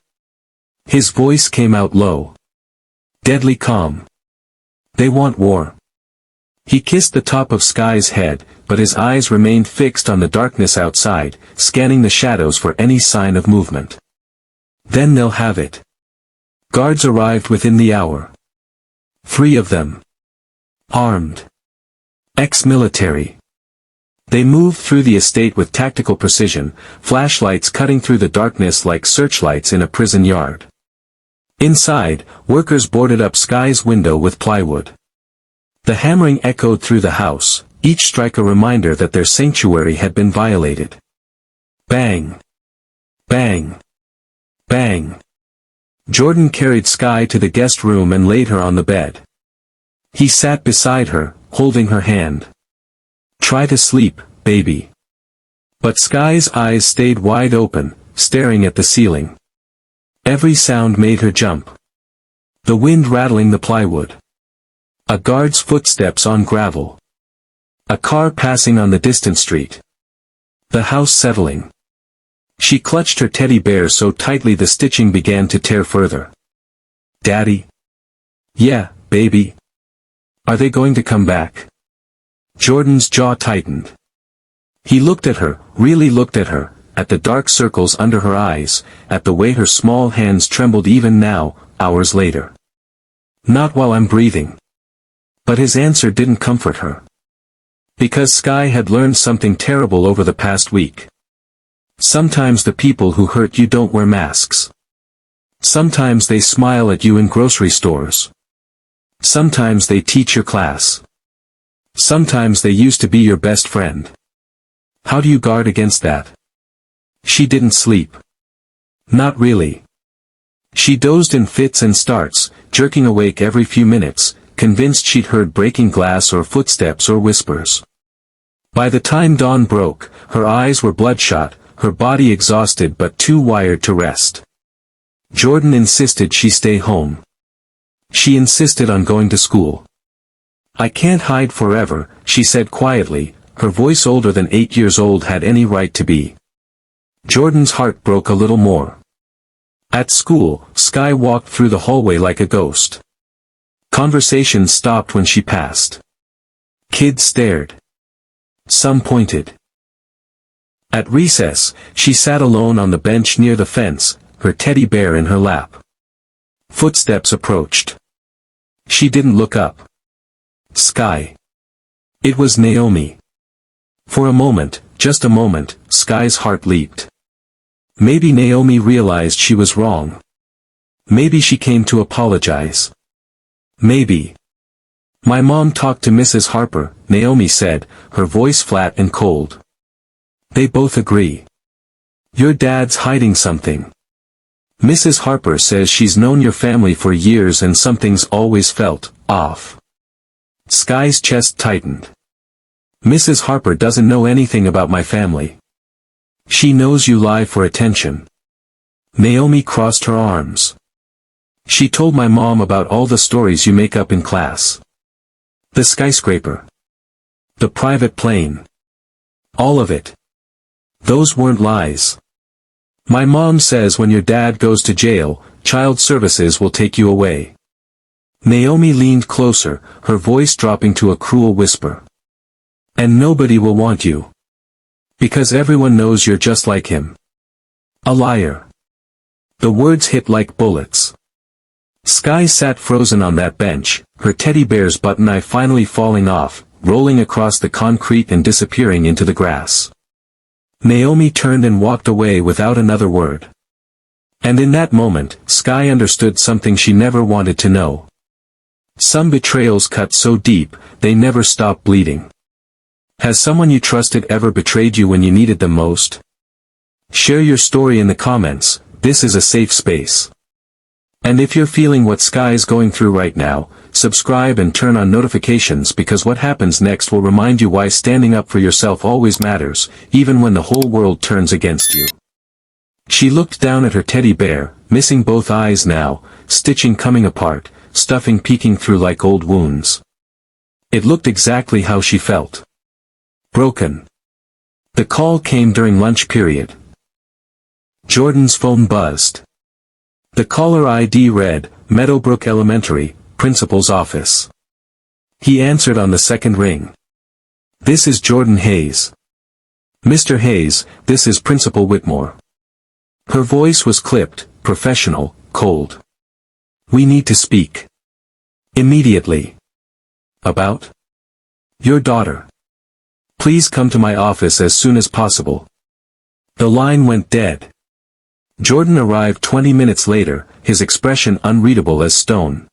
His voice came out low. Deadly calm. They want war. He kissed the top of Sky's head, but his eyes remained fixed on the darkness outside, scanning the shadows for any sign of movement. Then they'll have it. Guards arrived within the hour. 3 of them. Armed. Ex-military. They moved through the estate with tactical precision, flashlights cutting through the darkness like searchlights in a prison yard. Inside, workers boarded up Sky's window with plywood. The hammering echoed through the house, each strike a reminder that their sanctuary had been violated. Bang! Bang! Bang! Jordan carried Sky to the guest room and laid her on the bed. He sat beside her, holding her hand. "Try to sleep, baby." But Sky's eyes stayed wide open, staring at the ceiling. Every sound made her jump. The wind rattling the plywood. A guard's footsteps on gravel. A car passing on the distant street. The house settling. She clutched her teddy bear so tightly the stitching began to tear further. "Daddy?" "Yeah, baby." "Are they going to come back?" Jordan's jaw tightened. He looked at her, really looked at her, at the dark circles under her eyes, at the way her small hands trembled even now, hours later. "Not while I'm breathing." But his answer didn't comfort her. Because Sky had learned something terrible over the past week. Sometimes the people who hurt you don't wear masks. Sometimes they smile at you in grocery stores. Sometimes they teach your class. Sometimes they used to be your best friend. How do you guard against that? She didn't sleep. Not really. She dozed in fits and starts, jerking awake every few minutes, convinced she'd heard breaking glass or footsteps or whispers. By the time dawn broke, her eyes were bloodshot, her body exhausted but too wired to rest. Jordan insisted she stay home. She insisted on going to school. "I can't hide forever," she said quietly, her voice older than 8 years old had any right to be. Jordan's heart broke a little more. At school, Sky walked through the hallway like a ghost. Conversation stopped when she passed. Kids stared. Some pointed. At recess, she sat alone on the bench near the fence, her teddy bear in her lap. Footsteps approached. She didn't look up. Sky. It was Naomi. For a moment, just a moment, Sky's heart leaped. Maybe Naomi realized she was wrong. Maybe she came to apologize. Maybe. "My mom talked to Mrs. Harper," Naomi said, her voice flat and cold. "They both agree. Your dad's hiding something. Mrs. Harper says she's known your family for years and something's always felt off." Sky's chest tightened. "Mrs. Harper doesn't know anything about my family. She knows you lie for attention." Naomi crossed her arms. "She told my mom about all the stories you make up in class. The skyscraper. The private plane. All of it. Those weren't lies. My mom says when your dad goes to jail, child services will take you away." Naomi leaned closer, her voice dropping to a cruel whisper. "And nobody will want you. Because everyone knows you're just like him. A liar." The words hit like bullets. Sky sat frozen on that bench, her teddy bear's button knife finally falling off, rolling across the concrete and disappearing into the grass. Naomi turned and walked away without another word. And in that moment, Sky understood something she never wanted to know. Some betrayals cut so deep, they never stop bleeding. Has someone you trusted ever betrayed you when you needed them most? Share your story in the comments, this is a safe space. And if you're feeling what Sky is going through right now, subscribe and turn on notifications because what happens next will remind you why standing up for yourself always matters, even when the whole world turns against you. She looked down at her teddy bear, missing both eyes now, stitching coming apart, stuffing peeking through like old wounds. It looked exactly how she felt. Broken. The call came during lunch period. Jordan's phone buzzed. The caller ID read, Meadowbrook Elementary, Principal's Office. He answered on the second ring. "This is Jordan Hayes." "Mr. Hayes, this is Principal Whitmore." Her voice was clipped, professional, cold. "We need to speak. Immediately." "About?" "Your daughter. Please come to my office as soon as possible." The line went dead. Jordan arrived 20 minutes later, his expression unreadable as stone.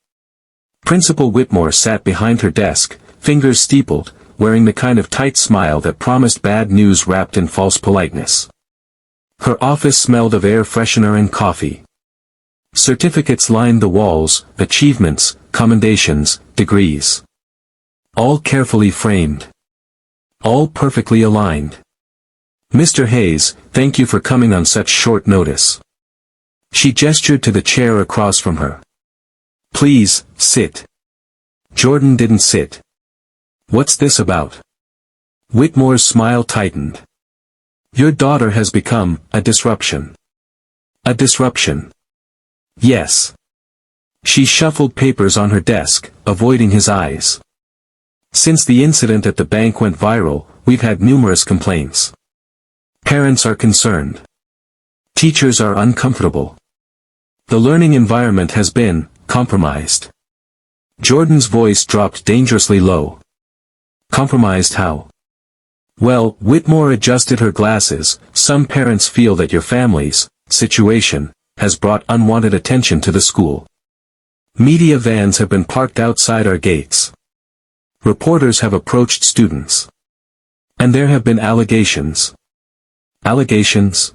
Principal Whitmore sat behind her desk, fingers steepled, wearing the kind of tight smile that promised bad news wrapped in false politeness. Her office smelled of air freshener and coffee. Certificates lined the walls, achievements, commendations, degrees. All carefully framed. All perfectly aligned. "Mr. Hayes, thank you for coming on such short notice." She gestured to the chair across from her. "Please, sit." Jordan didn't sit. "What's this about?" Whitmore's smile tightened. "Your daughter has become a disruption." "A disruption?" "Yes." She shuffled papers on her desk, avoiding his eyes. "Since the incident at the bank went viral, we've had numerous complaints. Parents are concerned. Teachers are uncomfortable. The learning environment has been compromised." Jordan's voice dropped dangerously low. "Compromised how?" "Well," Whitmore adjusted her glasses, "some parents feel that your family's situation has brought unwanted attention to the school. Media vans have been parked outside our gates. Reporters have approached students. And there have been allegations." "Allegations?"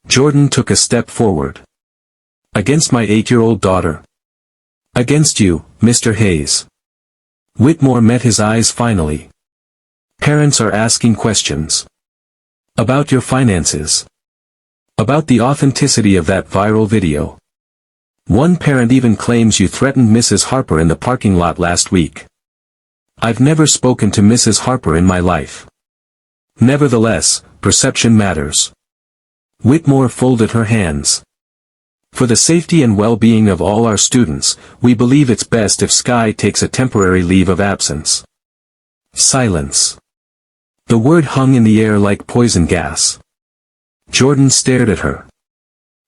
Jordan took a step forward. "Against my 8-year-old daughter?" "Against you, Mr. Hayes." Whitmore met his eyes finally. "Parents are asking questions. About your finances. About the authenticity of that viral video. One parent even claims you threatened Mrs. Harper in the parking lot last week. I've never spoken to Mrs. Harper in my life. Nevertheless, perception matters." Whitmore folded her hands. "For the safety and well-being of all our students, we believe it's best if Sky takes a temporary leave of absence." Silence. The word hung in the air like poison gas. Jordan stared at her.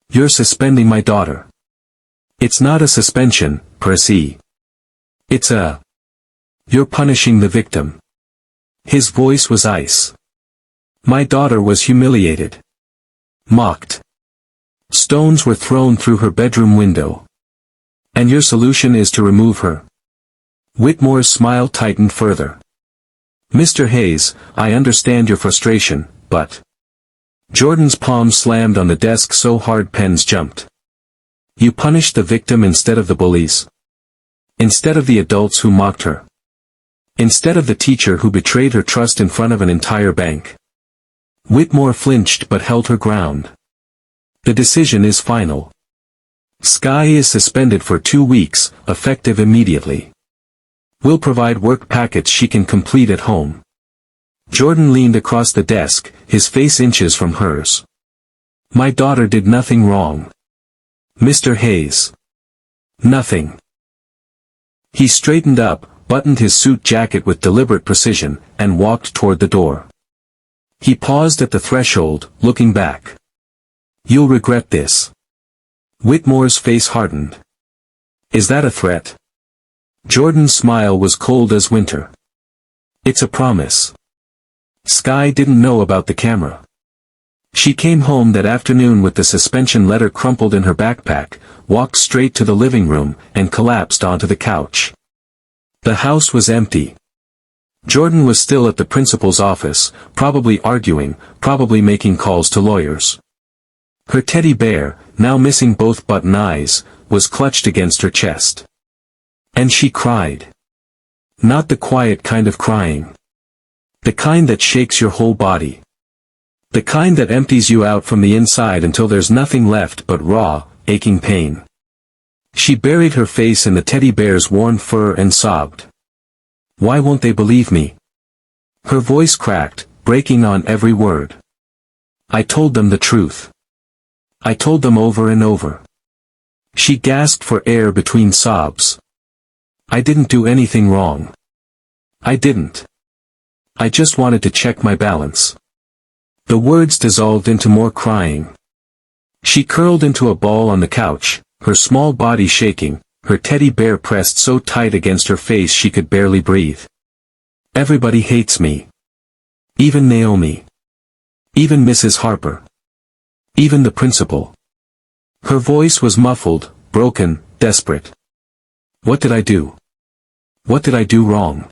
"You're suspending my daughter." "It's not a suspension, per se. It's a... You're punishing the victim." His voice was ice. "My daughter was humiliated. Mocked. Stones were thrown through her bedroom window. And your solution is to remove her?" Whitmore's smile tightened further. "Mr. Hayes, I understand your frustration, but..." Jordan's palm slammed on the desk so hard pens jumped. "You punished the victim instead of the bullies. Instead of the adults who mocked her. Instead of the teacher who betrayed her trust in front of an entire bank." Whitmore flinched but held her ground. "The decision is final. Sky is suspended for 2 weeks, effective immediately. We'll provide work packets she can complete at home." Jordan leaned across the desk, his face inches from hers. "My daughter did nothing wrong. Mr. Hayes. Nothing." He straightened up, buttoned his suit jacket with deliberate precision, and walked toward the door. He paused at the threshold, looking back. "You'll regret this." Whitmore's face hardened. "Is that a threat?" Jordan's smile was cold as winter. "It's a promise. Sky didn't know about the camera. She came home that afternoon with the suspension letter crumpled in her backpack, walked straight to the living room, and collapsed onto the couch. The house was empty. Jordan was still at the principal's office, probably arguing, probably making calls to lawyers. Her teddy bear, now missing both button eyes, was clutched against her chest. And she cried. Not the quiet kind of crying. The kind that shakes your whole body. The kind that empties you out from the inside until there's nothing left but raw, aching pain. She buried her face in the teddy bear's worn fur and sobbed. "Why won't they believe me?" Her voice cracked, breaking on every word. "I told them the truth. I told them over and over." She gasped for air between sobs. "I didn't do anything wrong. I didn't. I just wanted to check my balance." The words dissolved into more crying. She curled into a ball on the couch, her small body shaking, her teddy bear pressed so tight against her face she could barely breathe. "Everybody hates me. Even Naomi. Even Mrs. Harper. Even the principal." Her voice was muffled, broken, desperate. "What did I do? What did I do wrong?"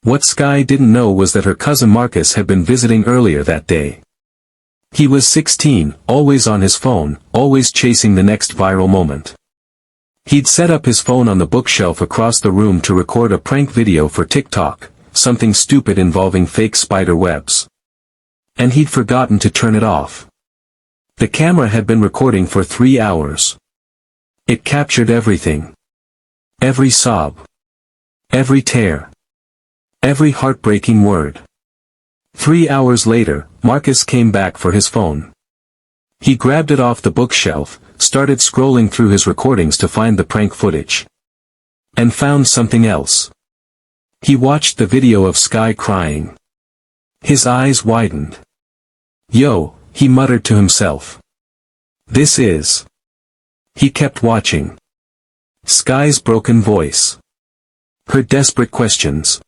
What Skye didn't know was that her cousin Marcus had been visiting earlier that day. He was 16, always on his phone, always chasing the next viral moment. He'd set up his phone on the bookshelf across the room to record a prank video for TikTok, something stupid involving fake spider webs. And he'd forgotten to turn it off. The camera had been recording for 3 hours. It captured everything. Every sob. Every tear. Every heartbreaking word. 3 hours later, Marcus came back for his phone. He grabbed it off the bookshelf, started scrolling through his recordings to find the prank footage. And found something else. He watched the video of Skye crying. His eyes widened. "Yo," he muttered to himself. "This is..." He kept watching. Skye's broken voice. Her desperate questions.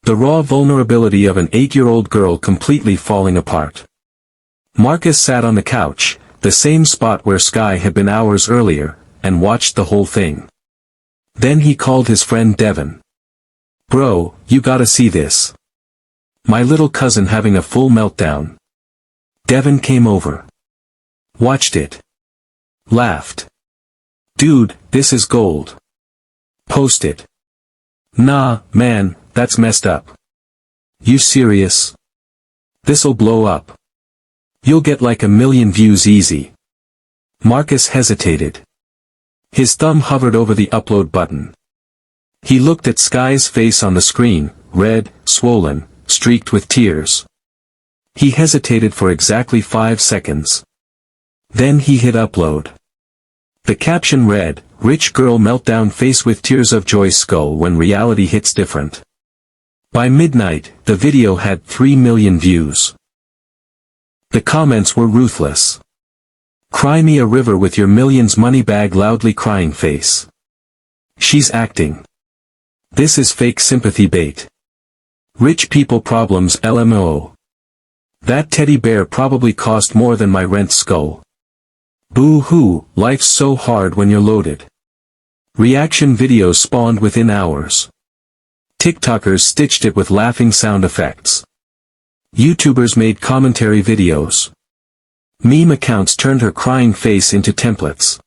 The raw vulnerability of an 8-year-old girl completely falling apart. Marcus sat on the couch, the same spot where Skye had been hours earlier, and watched the whole thing. Then he called his friend Devin. "Bro, you gotta see this. My little cousin having a full meltdown." Devin came over. Watched it. Laughed. "Dude, this is gold. Post it." "Nah, man, that's messed up." "You serious? This'll blow up. You'll get like 1 million views easy." Marcus hesitated. His thumb hovered over the upload button. He looked at Skye's face on the screen, red, swollen, streaked with tears. He hesitated for exactly 5 seconds. Then he hit upload. The caption read, "Rich girl meltdown face with tears of joy skull when reality hits different." By midnight, the video had 3 million views. The comments were ruthless. "Cry me a river with your millions money bag loudly crying face. She's acting. This is fake sympathy bait. Rich people problems LMO. That teddy bear probably cost more than my rent skull. Boo-hoo, life's so hard when you're loaded." Reaction videos spawned within hours. TikTokers stitched it with laughing sound effects. YouTubers made commentary videos. Meme accounts turned her crying face into templates.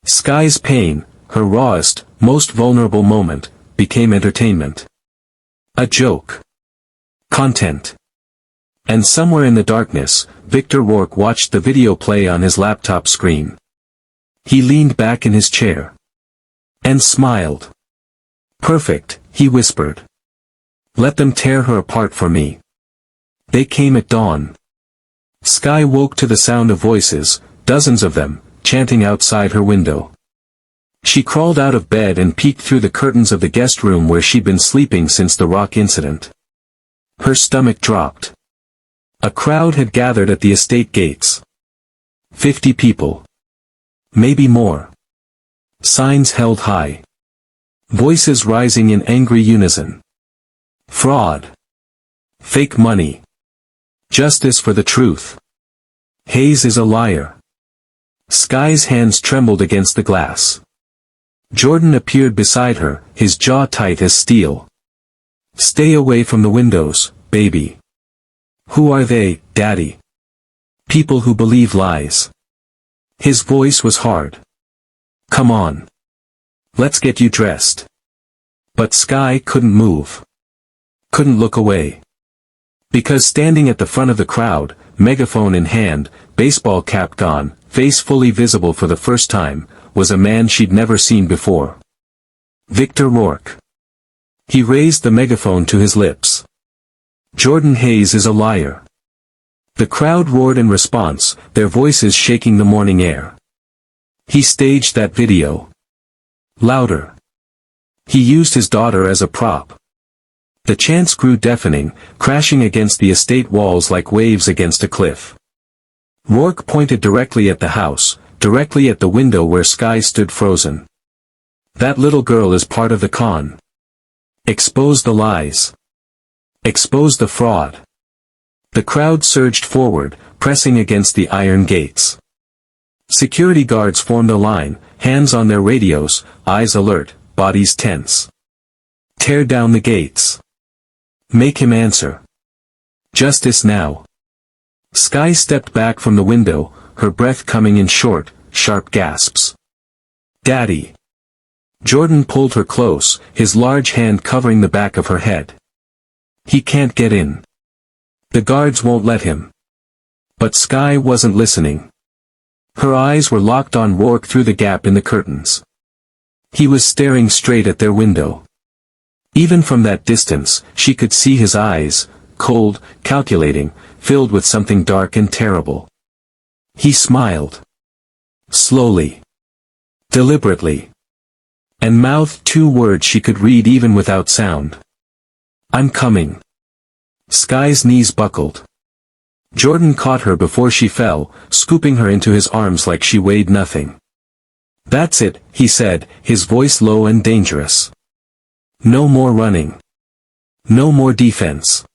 Skye's pain, her rawest, most vulnerable moment, became entertainment. A joke. Content. And somewhere in the darkness, Victor Rourke watched the video play on his laptop screen. He leaned back in his chair. And smiled. "Perfect," he whispered. "Let them tear her apart for me." They came at dawn. Skye woke to the sound of voices, dozens of them, chanting outside her window. She crawled out of bed and peeked through the curtains of the guest room where she'd been sleeping since the rock incident. Her stomach dropped. A crowd had gathered at the estate gates. 50 people. Maybe more. Signs held high. Voices rising in angry unison. Fraud. Fake money. Justice for the truth. Hayes is a liar. Skye's hands trembled against the glass. Jordan appeared beside her, his jaw tight as steel. "Stay away from the windows, baby." "Who are they, Daddy?" "People who believe lies." His voice was hard. "Come on. Let's get you dressed." But Skye couldn't move. Couldn't look away. Because standing at the front of the crowd, megaphone in hand, baseball cap gone, face fully visible for the first time, was a man she'd never seen before. Victor Rourke. He raised the megaphone to his lips. "Jordan Hayes is a liar." The crowd roared in response, their voices shaking the morning air. He staged that video. Louder. He used his daughter as a prop. The chants grew deafening, crashing against the estate walls like waves against a cliff. Rourke pointed directly at the house, directly at the window where Skye stood frozen. "That little girl is part of the con. Expose the lies. Expose the fraud." The crowd surged forward, pressing against the iron gates. Security guards formed a line, hands on their radios, eyes alert, bodies tense. "Tear down the gates. Make him answer. Justice now. Skye stepped back from the window, her breath coming in short, sharp gasps. Daddy. Jordan pulled her close, his large hand covering the back of her head. He can't get in. The guards won't let him. But Skye wasn't listening. Her eyes were locked on Rourke through the gap in the curtains. He was staring straight at their window. Even from that distance, she could see his eyes, cold, calculating, filled with something dark and terrible. He smiled. Slowly. Deliberately. And mouthed 2 words she could read even without sound. I'm coming. Skye's knees buckled. Jordan caught her before she fell, scooping her into his arms like she weighed nothing. That's it, he said, his voice low and dangerous. No more running. No more defense.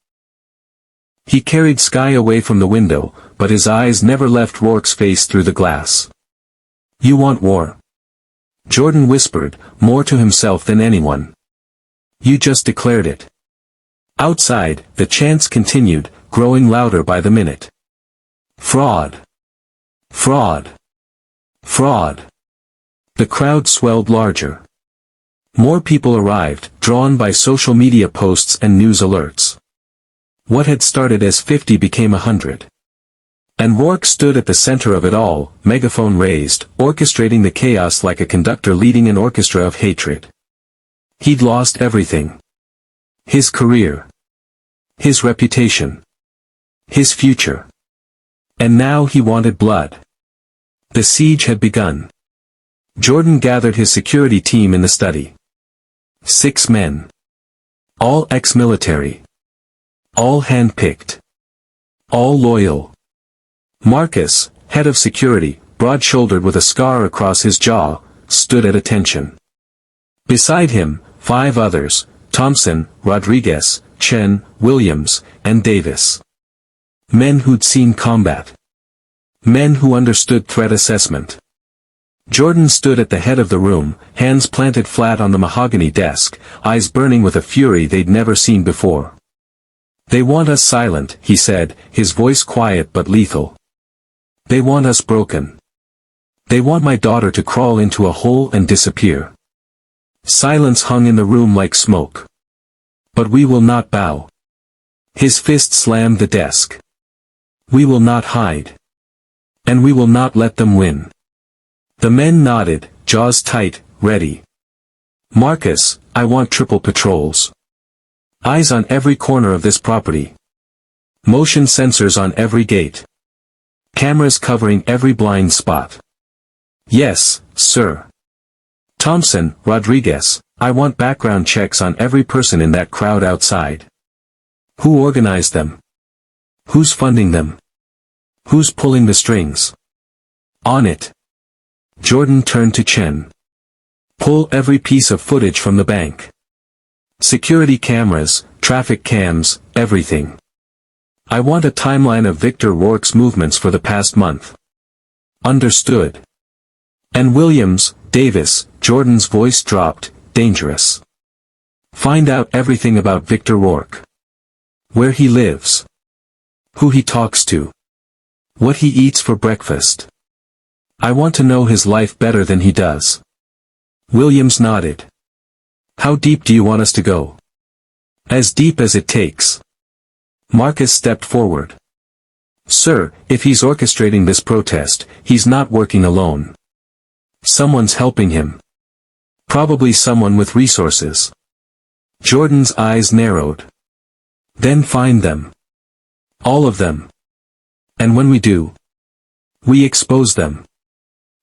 He carried Skye away from the window, but his eyes never left Rourke's face through the glass. You want war? Jordan whispered, more to himself than anyone. You just declared it. Outside, the chants continued, growing louder by the minute. Fraud. Fraud. Fraud. The crowd swelled larger. More people arrived, drawn by social media posts and news alerts. What had started as 50 became 100. And Rourke stood at the center of it all, megaphone raised, orchestrating the chaos like a conductor leading an orchestra of hatred. He'd lost everything. His career. His reputation. His future. And now he wanted blood. The siege had begun. Jordan gathered his security team in the study. 6 men. All ex-military. All hand-picked. All loyal. Marcus, head of security, broad-shouldered with a scar across his jaw, stood at attention. Beside him, 5 others, Thompson, Rodriguez, Chen, Williams, and Davis. Men who'd seen combat. Men who understood threat assessment. Jordan stood at the head of the room, hands planted flat on the mahogany desk, eyes burning with a fury they'd never seen before. They want us silent, he said, his voice quiet but lethal. They want us broken. They want my daughter to crawl into a hole and disappear. Silence hung in the room like smoke. But we will not bow. His fist slammed the desk. We will not hide. And we will not let them win. The men nodded, jaws tight, ready. Marcus, I want triple patrols. Eyes on every corner of this property. Motion sensors on every gate. Cameras covering every blind spot. Yes, sir. Thompson, Rodriguez, I want background checks on every person in that crowd outside. Who organized them? Who's funding them? Who's pulling the strings? On it. Jordan turned to Chen. Pull every piece of footage from the bank. Security cameras, traffic cams, everything. I want a timeline of Victor Rourke's movements for the past month. Understood. And Williams, Davis, Jordan's voice dropped, dangerous. Find out everything about Victor Rourke. Where he lives. Who he talks to. What he eats for breakfast. I want to know his life better than he does. Williams nodded. How deep do you want us to go? As deep as it takes. Marcus stepped forward. Sir, if he's orchestrating this protest, he's not working alone. Someone's helping him. Probably someone with resources. Jordan's eyes narrowed. Then find them. All of them. And when we do, we expose them.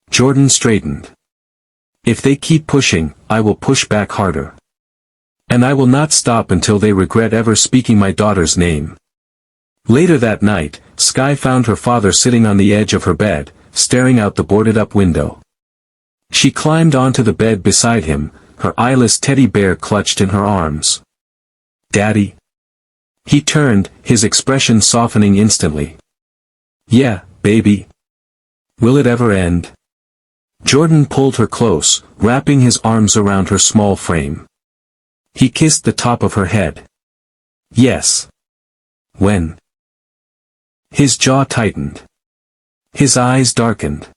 Jordan straightened. If they keep pushing, I will push back harder. And I will not stop until they regret ever speaking my daughter's name. Later that night, Skye found her father sitting on the edge of her bed, staring out the boarded-up window. She climbed onto the bed beside him, her eyeless teddy bear clutched in her arms. Daddy? He turned, his expression softening instantly. Yeah, baby. Will it ever end? Jordan pulled her close, wrapping his arms around her small frame. He kissed the top of her head. Yes. When? His jaw tightened. His eyes darkened.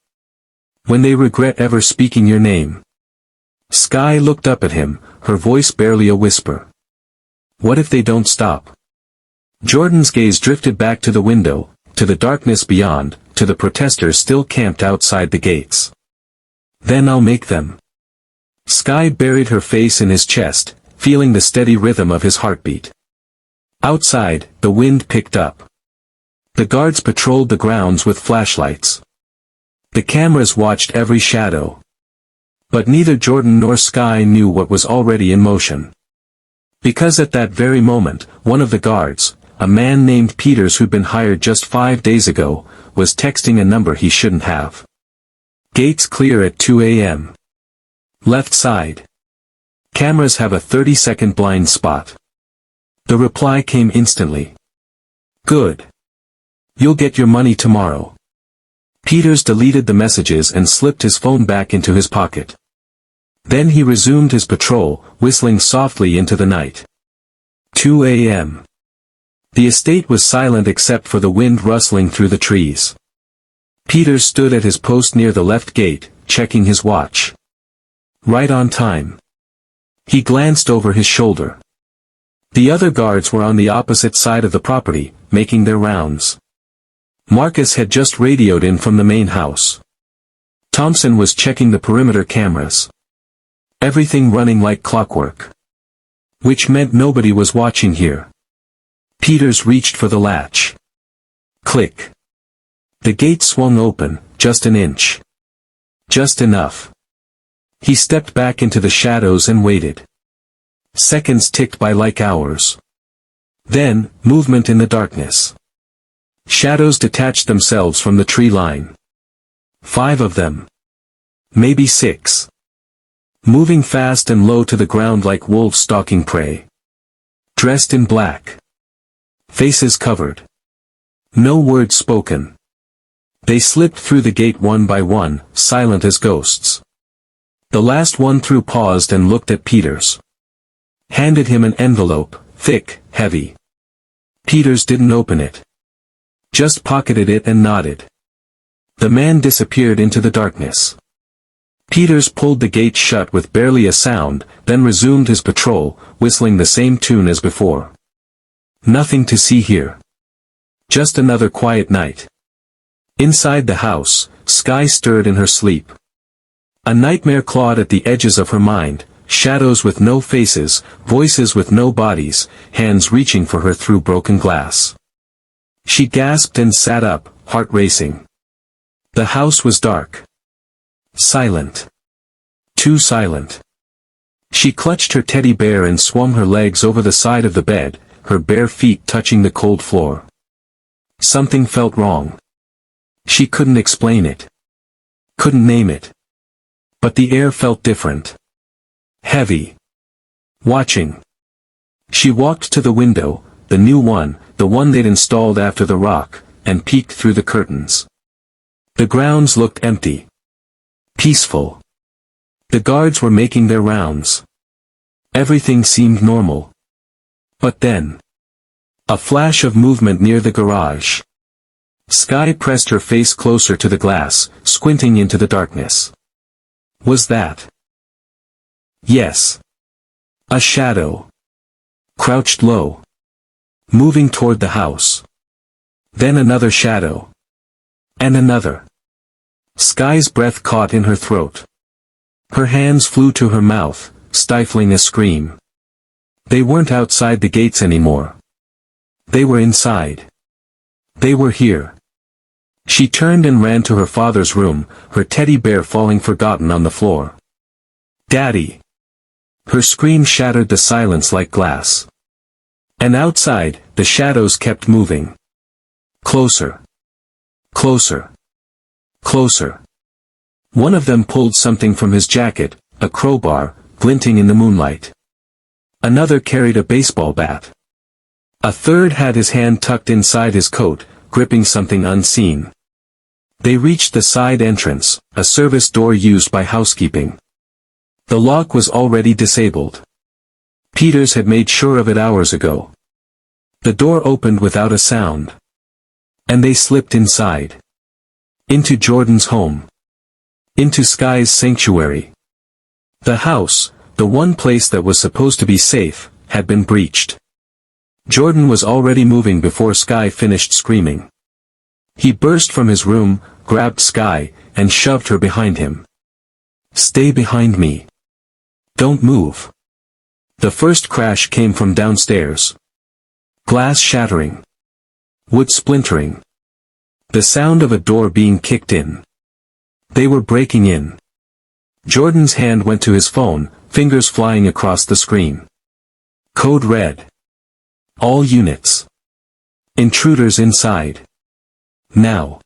When they regret ever speaking your name. Skye looked up at him, her voice barely a whisper. What if they don't stop? Jordan's gaze drifted back to the window, to the darkness beyond, to the protesters still camped outside the gates. Then I'll make them. Skye buried her face in his chest, feeling the steady rhythm of his heartbeat. Outside, the wind picked up. The guards patrolled the grounds with flashlights. The cameras watched every shadow. But neither Jordan nor Skye knew what was already in motion. Because at that very moment, one of the guards, a man named Peters who'd been hired just 5 days ago, was texting a number he shouldn't have. Gates clear at 2 a.m. Left side. Cameras have a 30-second blind spot. The reply came instantly. Good. You'll get your money tomorrow. Peters deleted the messages and slipped his phone back into his pocket. Then he resumed his patrol, whistling softly into the night. 2 a.m. The estate was silent except for the wind rustling through the trees. Peters stood at his post near the left gate, checking his watch. Right on time. He glanced over his shoulder. The other guards were on the opposite side of the property, making their rounds. Marcus had just radioed in from the main house. Thompson was checking the perimeter cameras. Everything running like clockwork. Which meant nobody was watching here. Peters reached for the latch. Click. The gate swung open, just an inch. Just enough. He stepped back into the shadows and waited. Seconds ticked by like hours. Then, movement in the darkness. Shadows detached themselves from the tree line. 5 of them. Maybe 6. Moving fast and low to the ground like wolves stalking prey. Dressed in black. Faces covered. No words spoken. They slipped through the gate one by one, silent as ghosts. The last one through paused and looked at Peters. Handed him an envelope, thick, heavy. Peters didn't open it. Just pocketed it and nodded. The man disappeared into the darkness. Peters pulled the gate shut with barely a sound, then resumed his patrol, whistling the same tune as before. Nothing to see here. Just another quiet night. Inside the house, Skye stirred in her sleep. A nightmare clawed at the edges of her mind, shadows with no faces, voices with no bodies, hands reaching for her through broken glass. She gasped and sat up, heart racing. The house was dark. Silent. Too silent. She clutched her teddy bear and swung her legs over the side of the bed, her bare feet touching the cold floor. Something felt wrong. She couldn't explain it. Couldn't name it. But the air felt different. Heavy. Watching. She walked to the window, the new one, the one they'd installed after the rock, and peeked through the curtains. The grounds looked empty. Peaceful. The guards were making their rounds. Everything seemed normal. But then. A flash of movement near the garage. Skye pressed her face closer to the glass, squinting into the darkness. Was that? Yes. A shadow. Crouched low. Moving toward the house. Then another shadow. And another. Skye's breath caught in her throat. Her hands flew to her mouth, stifling a scream. They weren't outside the gates anymore. They were inside. They were here. She turned and ran to her father's room, her teddy bear falling forgotten on the floor. Daddy! Her scream shattered the silence like glass. And outside, the shadows kept moving. Closer. Closer. Closer. One of them pulled something from his jacket, a crowbar, glinting in the moonlight. Another carried a baseball bat. A third had his hand tucked inside his coat, gripping something unseen. They reached the side entrance, a service door used by housekeeping. The lock was already disabled. Peters had made sure of it hours ago. The door opened without a sound. And they slipped inside. Into Jordan's home. Into Sky's sanctuary. The house, the one place that was supposed to be safe, had been breached. Jordan was already moving before Sky finished screaming. He burst from his room, grabbed Sky, and shoved her behind him. "Stay behind me. Don't move." The first crash came from downstairs. Glass shattering. Wood splintering. The sound of a door being kicked in. They were breaking in. Jordan's hand went to his phone, fingers flying across the screen. Code red. All units. Intruders inside. Now.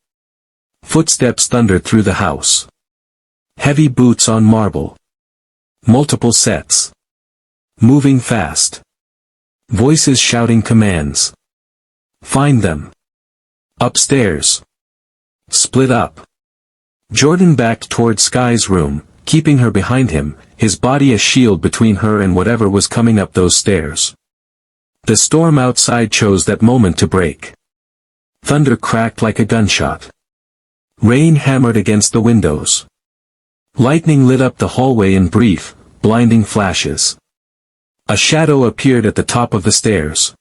Footsteps thundered through the house. Heavy boots on marble. Multiple sets. Moving fast. Voices shouting commands. Find them. Upstairs. Split up. Jordan backed toward Sky's room, keeping her behind him, his body a shield between her and whatever was coming up those stairs. The storm outside chose that moment to break. Thunder cracked like a gunshot. Rain hammered against the windows. Lightning lit up the hallway in brief, blinding flashes. A shadow appeared at the top of the stairs.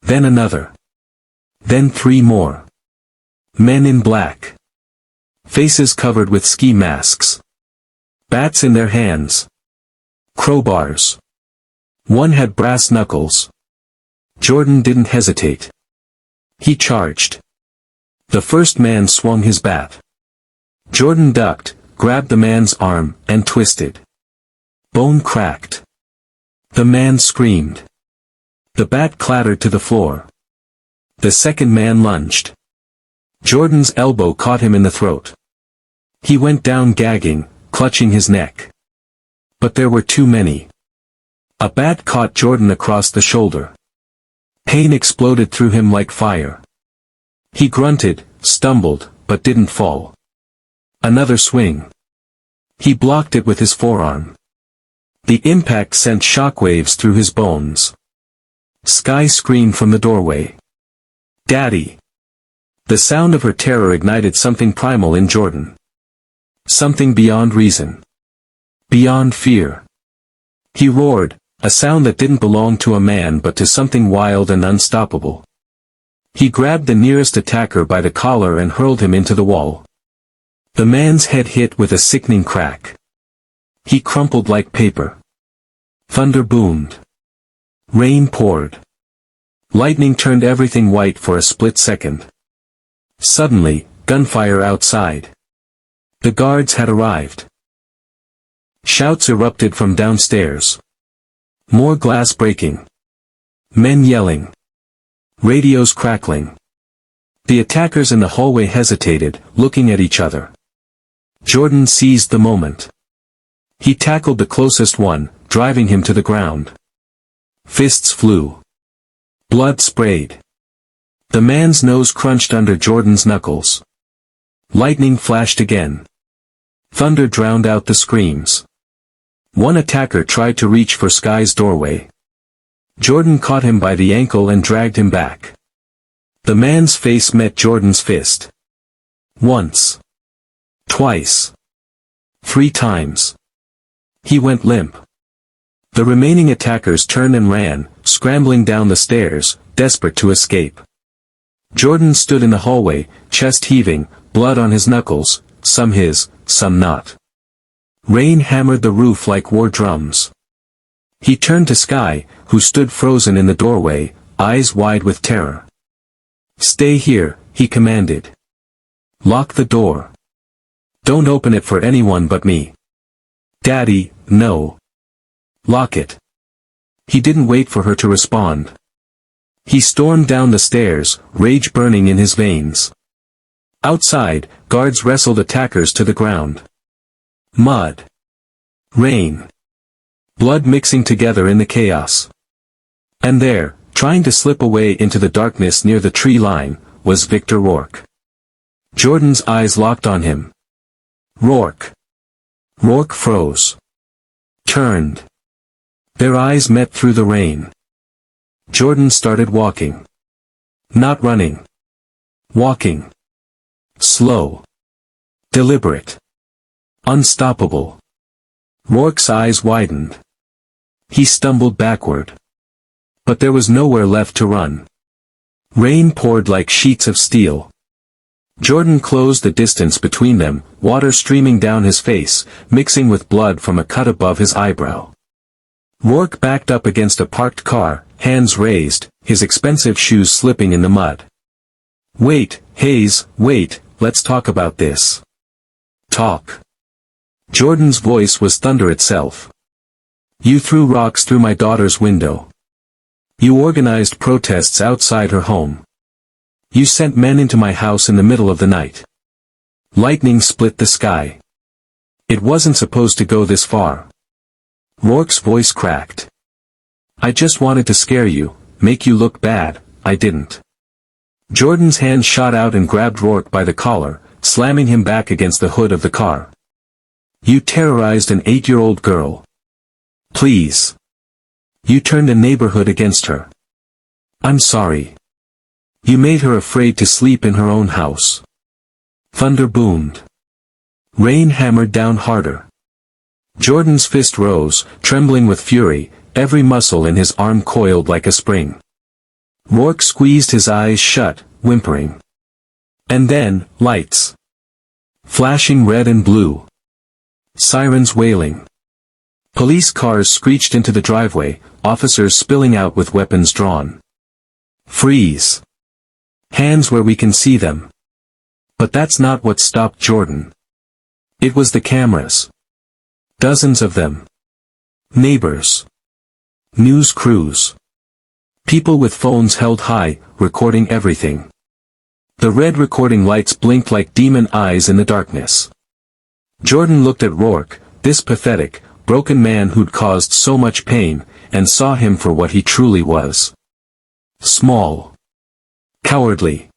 Then another. Then three more. Men in black. Faces covered with ski masks. Bats in their hands. Crowbars. One had brass knuckles. Jordan didn't hesitate. He charged. The first man swung his bat. Jordan ducked, grabbed the man's arm, and twisted. Bone cracked. The man screamed. The bat clattered to the floor. The second man lunged. Jordan's elbow caught him in the throat. He went down gagging, clutching his neck. But there were too many. A bat caught Jordan across the shoulder. Pain exploded through him like fire. He grunted, stumbled, but didn't fall. Another swing. He blocked it with his forearm. The impact sent shockwaves through his bones. Sky screamed from the doorway. "Daddy!" The sound of her terror ignited something primal in Jordan. Something beyond reason. Beyond fear. He roared, a sound that didn't belong to a man but to something wild and unstoppable. He grabbed the nearest attacker by the collar and hurled him into the wall. The man's head hit with a sickening crack. He crumpled like paper. Thunder boomed. Rain poured. Lightning turned everything white for a split second. Suddenly, gunfire outside. The guards had arrived. Shouts erupted from downstairs. More glass breaking. Men yelling. Radios crackling. The attackers in the hallway hesitated, looking at each other. Jordan seized the moment. He tackled the closest one, driving him to the ground. Fists flew. Blood sprayed. The man's nose crunched under Jordan's knuckles. Lightning flashed again. Thunder drowned out the screams. One attacker tried to reach for Sky's doorway. Jordan caught him by the ankle and dragged him back. The man's face met Jordan's fist. Once. Twice. 3 times. He went limp. The remaining attackers turned and ran, scrambling down the stairs, desperate to escape. Jordan stood in the hallway, chest heaving, blood on his knuckles, some his, some not. Rain hammered the roof like war drums. He turned to Sky, who stood frozen in the doorway, eyes wide with terror. "Stay here," he commanded. "Lock the door. Don't open it for anyone but me." "Daddy, no." "Lock it." He didn't wait for her to respond. He stormed down the stairs, rage burning in his veins. Outside, guards wrestled attackers to the ground. Mud. Rain. Blood mixing together in the chaos. And there, trying to slip away into the darkness near the tree line, was Victor Rourke. Jordan's eyes locked on him. Rourke. Rourke froze. Turned. Their eyes met through the rain. Jordan started walking. Not running. Walking. Slow. Deliberate. Unstoppable. Rourke's eyes widened. He stumbled backward. But there was nowhere left to run. Rain poured like sheets of steel. Jordan closed the distance between them, water streaming down his face, mixing with blood from a cut above his eyebrow. Rourke backed up against a parked car, hands raised, his expensive shoes slipping in the mud. "Wait, Hayes, wait, let's talk about this." "Talk." Jordan's voice was thunder itself. "You threw rocks through my daughter's window. You organized protests outside her home. You sent men into my house in the middle of the night. Lightning split the sky. It wasn't supposed to go this far." Rourke's voice cracked. "I just wanted to scare you, make you look bad, I didn't." Jordan's hand shot out and grabbed Rourke by the collar, slamming him back against the hood of the car. "You terrorized an 8-year-old girl. Please. You turned a neighborhood against her. I'm sorry. You made her afraid to sleep in her own house." Thunder boomed. Rain hammered down harder. Jordan's fist rose, trembling with fury, every muscle in his arm coiled like a spring. Rourke squeezed his eyes shut, whimpering. And then, lights. Flashing red and blue. Sirens wailing. Police cars screeched into the driveway, officers spilling out with weapons drawn. "Freeze. Hands where we can see them." But that's not what stopped Jordan. It was the cameras. Dozens of them. Neighbors. News crews. People with phones held high, recording everything. The red recording lights blinked like demon eyes in the darkness. Jordan looked at Rourke, this pathetic, broken man who'd caused so much pain, and saw him for what he truly was. Small. Cowardly.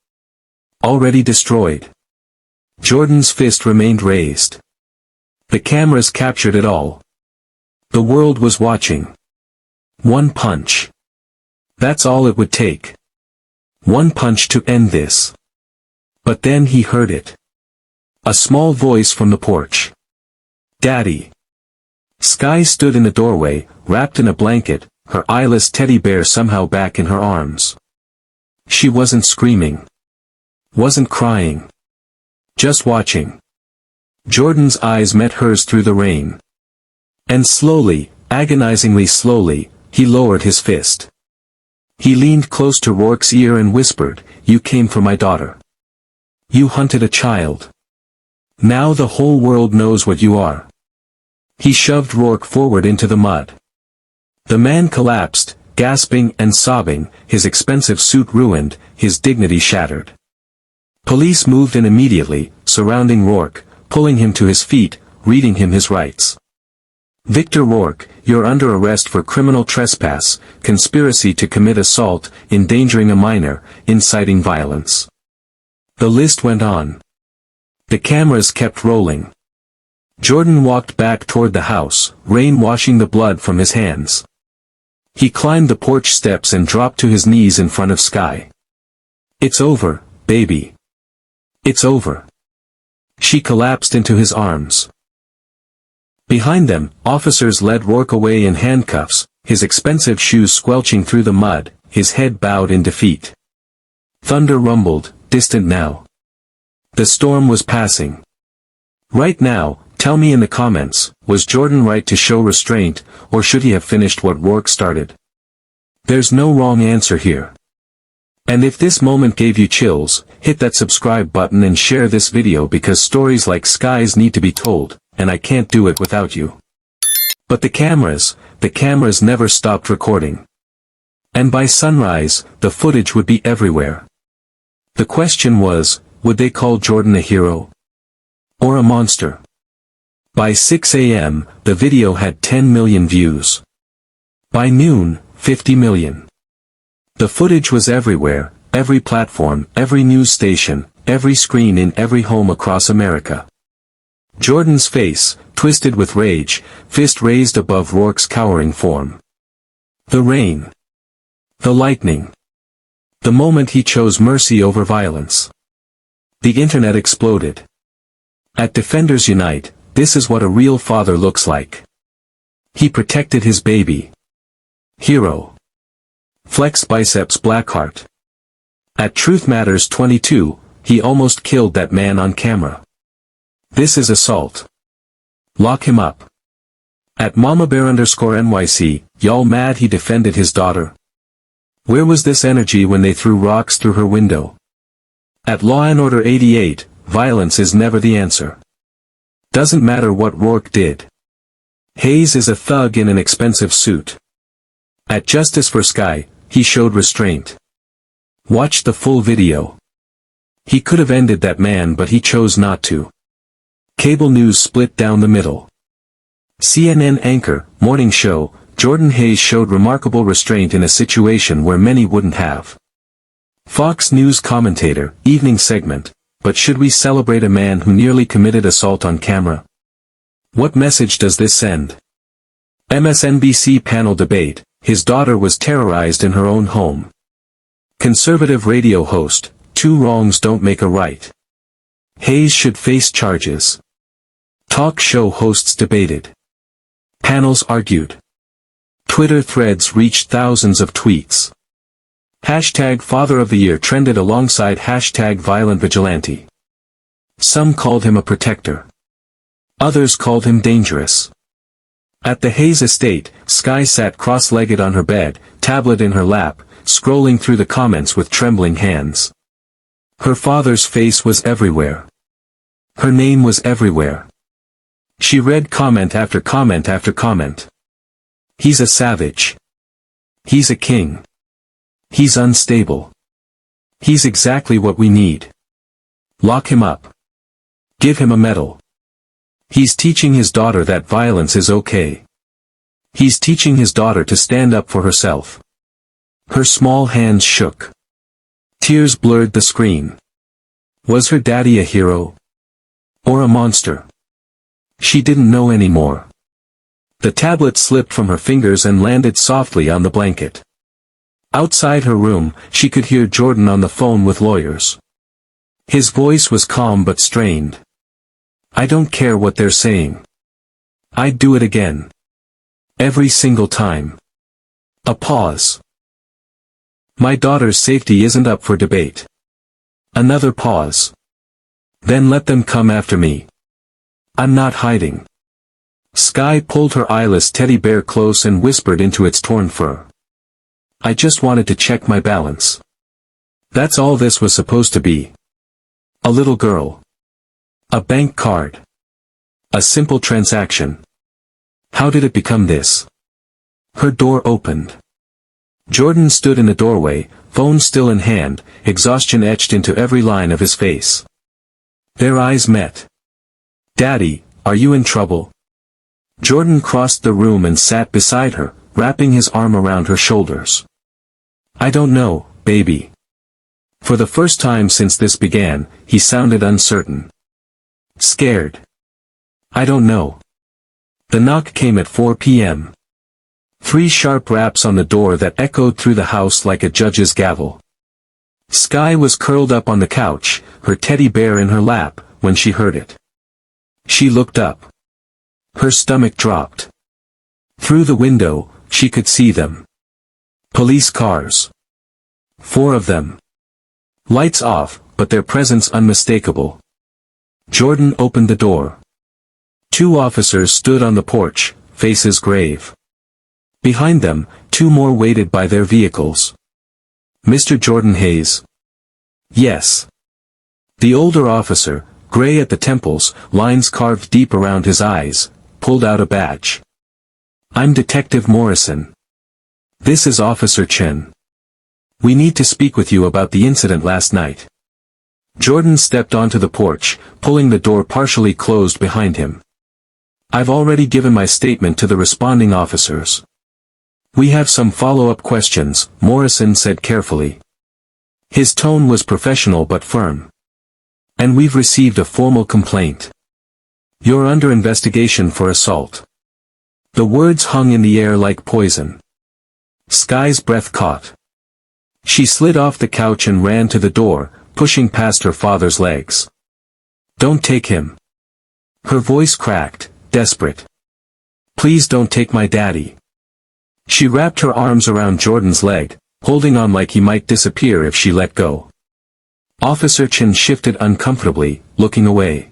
Already destroyed. Jordan's fist remained raised. The cameras captured it all. The world was watching. One punch. That's all it would take. One punch to end this. But then he heard it. A small voice from the porch. "Daddy." Skye stood in the doorway, wrapped in a blanket, her eyeless teddy bear somehow back in her arms. She wasn't screaming. Wasn't crying. Just watching. Jordan's eyes met hers through the rain. And slowly, agonizingly slowly, he lowered his fist. He leaned close to Rourke's ear and whispered, "You came for my daughter. You hunted a child. Now the whole world knows what you are." He shoved Rourke forward into the mud. The man collapsed, gasping and sobbing, his expensive suit ruined, his dignity shattered. Police moved in immediately, surrounding Rourke, pulling him to his feet, reading him his rights. "Victor Rourke, you're under arrest for criminal trespass, conspiracy to commit assault, endangering a minor, inciting violence." The list went on. The cameras kept rolling. Jordan walked back toward the house, rain washing the blood from his hands. He climbed the porch steps and dropped to his knees in front of Skye. "It's over, baby. It's over." She collapsed into his arms. Behind them, officers led Rourke away in handcuffs, his expensive shoes squelching through the mud, his head bowed in defeat. Thunder rumbled, distant now. The storm was passing. Right now, tell me in the comments, was Jordan right to show restraint, or should he have finished what Rourke started? There's no wrong answer here. And if this moment gave you chills, hit that subscribe button and share this video because stories like Skye's need to be told, and I can't do it without you. But the cameras never stopped recording. And by sunrise, the footage would be everywhere. The question was, would they call Jordan a hero? Or a monster? By 6 a.m., the video had 10 million views. By noon, 50 million. The footage was everywhere, every platform, every news station, every screen in every home across America. Jordan's face, twisted with rage, fist raised above Rourke's cowering form. The rain. The lightning. The moment he chose mercy over violence. The internet exploded. At Defenders Unite, this is what a real father looks like. He protected his baby. Hero. Flex biceps Blackheart. At Truth Matters 22, he almost killed that man on camera. This is assault. Lock him up. At MamaBear_NYC, y'all mad he defended his daughter? Where was this energy when they threw rocks through her window? At Law & Order 88, violence is never the answer. Doesn't matter what Rourke did. Hayes is a thug in an expensive suit. At Justice for Sky, he showed restraint. Watch the full video. He could have ended that man but he chose not to. Cable news split down the middle. CNN anchor, morning show, Jordan Hayes showed remarkable restraint in a situation where many wouldn't have. Fox News commentator, evening segment, but should we celebrate a man who nearly committed assault on camera? What message does this send? MSNBC panel debate, his daughter was terrorized in her own home. Conservative radio host, two wrongs don't make a right. Hayes should face charges. Talk show hosts debated. Panels argued. Twitter threads reached thousands of tweets. Hashtag Father of the Year trended alongside hashtag Violent Vigilante. Some called him a protector. Others called him dangerous. At the Hayes estate, Sky sat cross-legged on her bed, tablet in her lap, scrolling through the comments with trembling hands. Her father's face was everywhere. Her name was everywhere. She read comment after comment after comment. He's a savage. He's a king. He's unstable. He's exactly what we need. Lock him up. Give him a medal. He's teaching his daughter that violence is okay. He's teaching his daughter to stand up for herself. Her small hands shook. Tears blurred the screen. Was her daddy a hero? Or a monster? She didn't know anymore. The tablet slipped from her fingers and landed softly on the blanket. Outside her room, she could hear Jordan on the phone with lawyers. His voice was calm but strained. I don't care what they're saying. I'd do it again. Every single time. A pause. My daughter's safety isn't up for debate. Another pause. Then let them come after me. I'm not hiding. Sky pulled her eyeless teddy bear close and whispered into its torn fur. I just wanted to check my balance. That's all this was supposed to be. A little girl. A bank card. A simple transaction. How did it become this? Her door opened. Jordan stood in the doorway, phone still in hand, exhaustion etched into every line of his face. Their eyes met. Daddy, are you in trouble? Jordan crossed the room and sat beside her, wrapping his arm around her shoulders. I don't know, baby. For the first time since this began, he sounded uncertain. Scared. I don't know. The knock came at 4 p.m. 3 sharp raps on the door that echoed through the house like a judge's gavel. Sky was curled up on the couch, her teddy bear in her lap, when she heard it. She looked up. Her stomach dropped. Through the window, she could see them. Police cars. 4 of them. Lights off, but their presence unmistakable. Jordan opened the door. 2 officers stood on the porch, faces grave. Behind them, 2 more waited by their vehicles. Mr. Jordan Hayes? Yes. The older officer, gray at the temples, lines carved deep around his eyes, pulled out a badge. I'm Detective Morrison. This is Officer Chen. We need to speak with you about the incident last night. Jordan stepped onto the porch, pulling the door partially closed behind him. I've already given my statement to the responding officers. We have some follow-up questions, Morrison said carefully. His tone was professional but firm. And we've received a formal complaint. You're under investigation for assault. The words hung in the air like poison. Sky's breath caught. She slid off the couch and ran to the door, pushing past her father's legs. "Don't take him." Her voice cracked, desperate. "Please don't take my daddy." She wrapped her arms around Jordan's leg, holding on like he might disappear if she let go. Officer Chin shifted uncomfortably, looking away.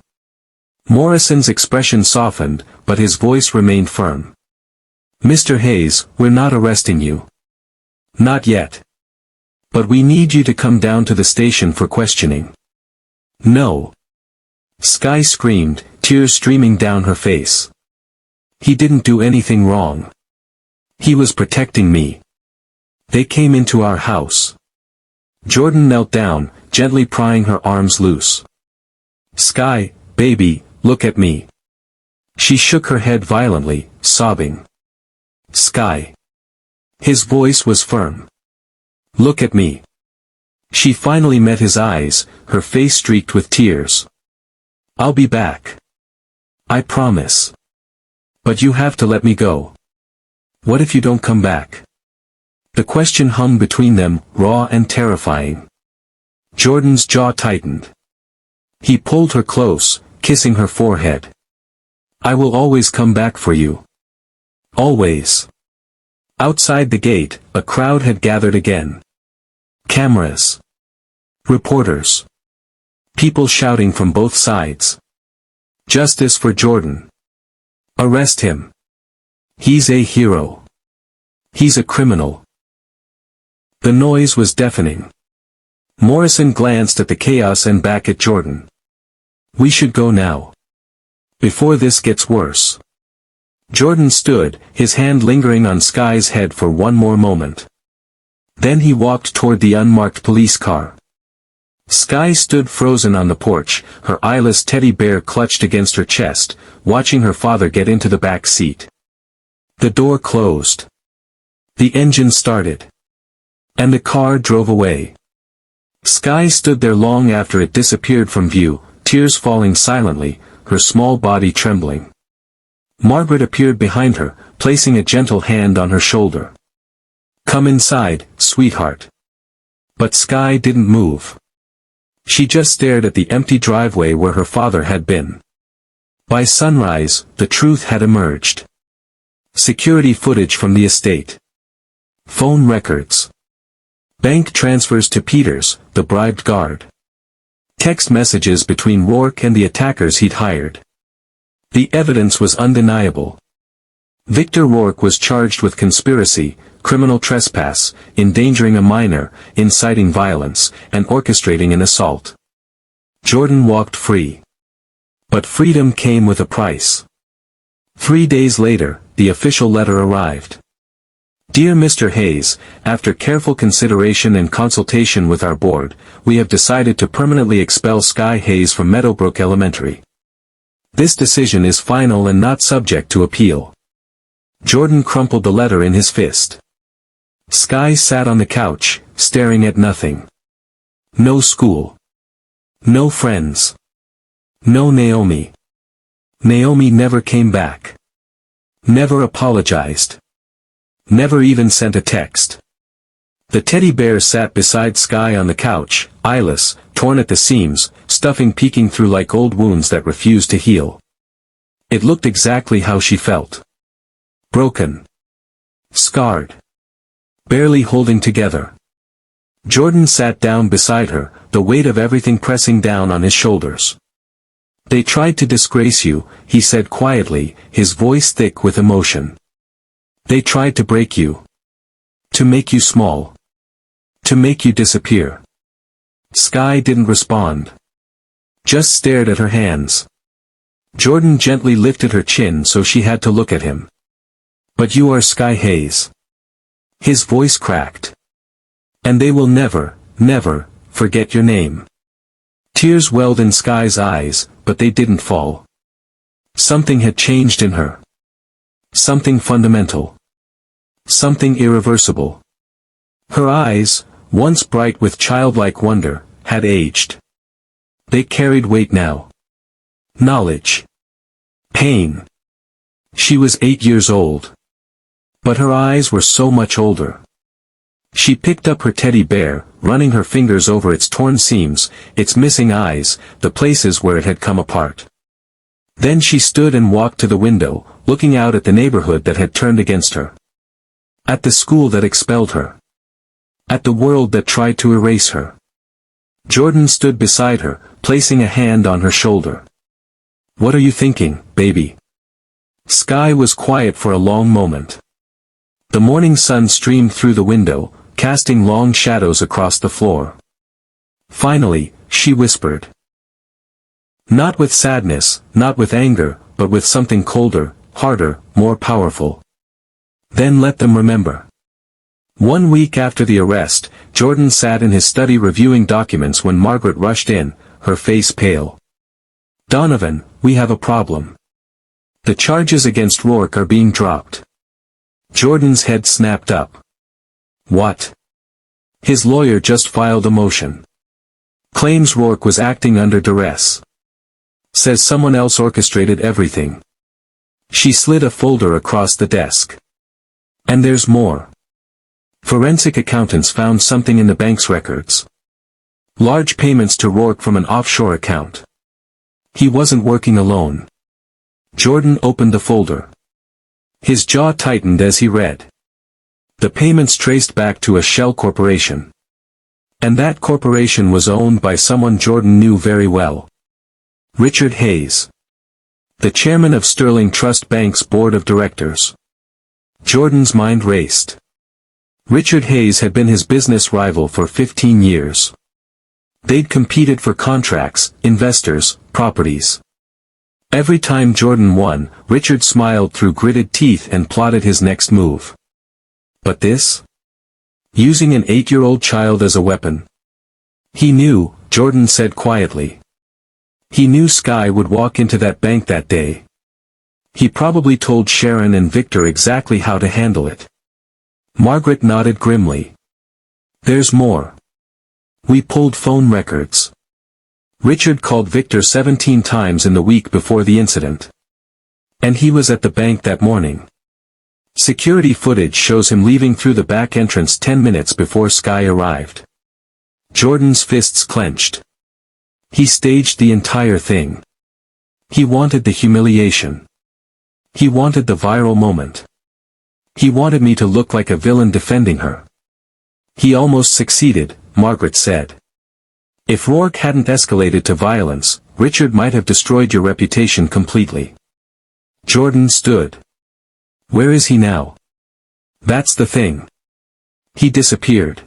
Morrison's expression softened, but his voice remained firm. "Mr. Hayes, we're not arresting you. Not yet. But we need you to come down to the station for questioning." "No." Sky screamed, tears streaming down her face. "He didn't do anything wrong. He was protecting me. They came into our house." Jordan knelt down, gently prying her arms loose. "Sky, baby, look at me." She shook her head violently, sobbing. "Sky." His voice was firm. "Look at me." She finally met his eyes, her face streaked with tears. "I'll be back. I promise. But you have to let me go." "What if you don't come back?" The question hung between them, raw and terrifying. Jordan's jaw tightened. He pulled her close, kissing her forehead. "I will always come back for you. Always." Outside the gate, a crowd had gathered again. Cameras. Reporters. People shouting from both sides. "Justice for Jordan. Arrest him. He's a hero. He's a criminal." The noise was deafening. Morrison glanced at the chaos and back at Jordan. "We should go now. Before this gets worse." Jordan stood, his hand lingering on Sky's head for one more moment. Then he walked toward the unmarked police car. Sky stood frozen on the porch, her eyeless teddy bear clutched against her chest, watching her father get into the back seat. The door closed. The engine started. And the car drove away. Sky stood there long after it disappeared from view, tears falling silently, her small body trembling. Margaret appeared behind her, placing a gentle hand on her shoulder. "Come inside, sweetheart." But Sky didn't move. She just stared at the empty driveway where her father had been. By sunrise, the truth had emerged. Security footage from the estate. Phone records. Bank transfers to Peters, the bribed guard. Text messages between Rourke and the attackers he'd hired. The evidence was undeniable. Victor Rourke was charged with conspiracy, criminal trespass, endangering a minor, inciting violence, and orchestrating an assault. Jordan walked free. But freedom came with a price. 3 days later, the official letter arrived. "Dear Mr. Hayes, after careful consideration and consultation with our board, we have decided to permanently expel Sky Hayes from Meadowbrook Elementary. This decision is final and not subject to appeal." Jordan crumpled the letter in his fist. Sky sat on the couch, staring at nothing. No school. No friends. No Naomi. Naomi never came back. Never apologized. Never even sent a text. The teddy bear sat beside Sky on the couch, eyeless, torn at the seams, stuffing peeking through like old wounds that refused to heal. It looked exactly how she felt. Broken. Scarred. Barely holding together. Jordan sat down beside her, the weight of everything pressing down on his shoulders. "They tried to disgrace you," he said quietly, his voice thick with emotion. "They tried to break you. To make you small. To make you disappear." Sky didn't respond. Just stared at her hands. Jordan gently lifted her chin so she had to look at him. "But you are Sky Hayes." His voice cracked. "And they will never, never, forget your name." Tears welled in Sky's eyes, but they didn't fall. Something had changed in her. Something fundamental. Something irreversible. Her eyes, once bright with childlike wonder, had aged. They carried weight now. Knowledge. Pain. She was 8 years old. But her eyes were so much older. She picked up her teddy bear, running her fingers over its torn seams, its missing eyes, the places where it had come apart. Then she stood and walked to the window, looking out at the neighborhood that had turned against her. At the school that expelled her. At the world that tried to erase her. Jordan stood beside her, placing a hand on her shoulder. "What are you thinking, baby?" Sky was quiet for a long moment. The morning sun streamed through the window, casting long shadows across the floor. Finally, she whispered. Not with sadness, not with anger, but with something colder, harder, more powerful. "Then let them remember." 1 week after the arrest, Jordan sat in his study reviewing documents when Margaret rushed in, her face pale. "Donovan, we have a problem. The charges against Rourke are being dropped." Jordan's head snapped up. "What?" "His lawyer just filed a motion. Claims Rourke was acting under duress. Says someone else orchestrated everything." She slid a folder across the desk. "And there's more. Forensic accountants found something in the bank's records. Large payments to Rourke from an offshore account. He wasn't working alone." Jordan opened the folder. His jaw tightened as he read. The payments traced back to a shell corporation. And that corporation was owned by someone Jordan knew very well. Richard Hayes. The chairman of Sterling Trust Bank's board of directors. Jordan's mind raced. Richard Hayes had been his business rival for 15 years. They'd competed for contracts, investors, properties. Every time Jordan won, Richard smiled through gritted teeth and plotted his next move. But this? Using an 8-year-old child as a weapon? He knew, Jordan said quietly. He knew Sky would walk into that bank that day. He probably told Sharon and Victor exactly how to handle it. Margaret nodded grimly. "There's more. We pulled phone records. Richard called Victor 17 times in the week before the incident. And he was at the bank that morning. Security footage shows him leaving through the back entrance 10 minutes before Sky arrived." Jordan's fists clenched. He staged the entire thing. He wanted the humiliation. He wanted the viral moment. He wanted me to look like a villain defending her. He almost succeeded, Margaret said. If Rourke hadn't escalated to violence, Richard might have destroyed your reputation completely. Jordan stood. Where is he now? That's the thing. He disappeared.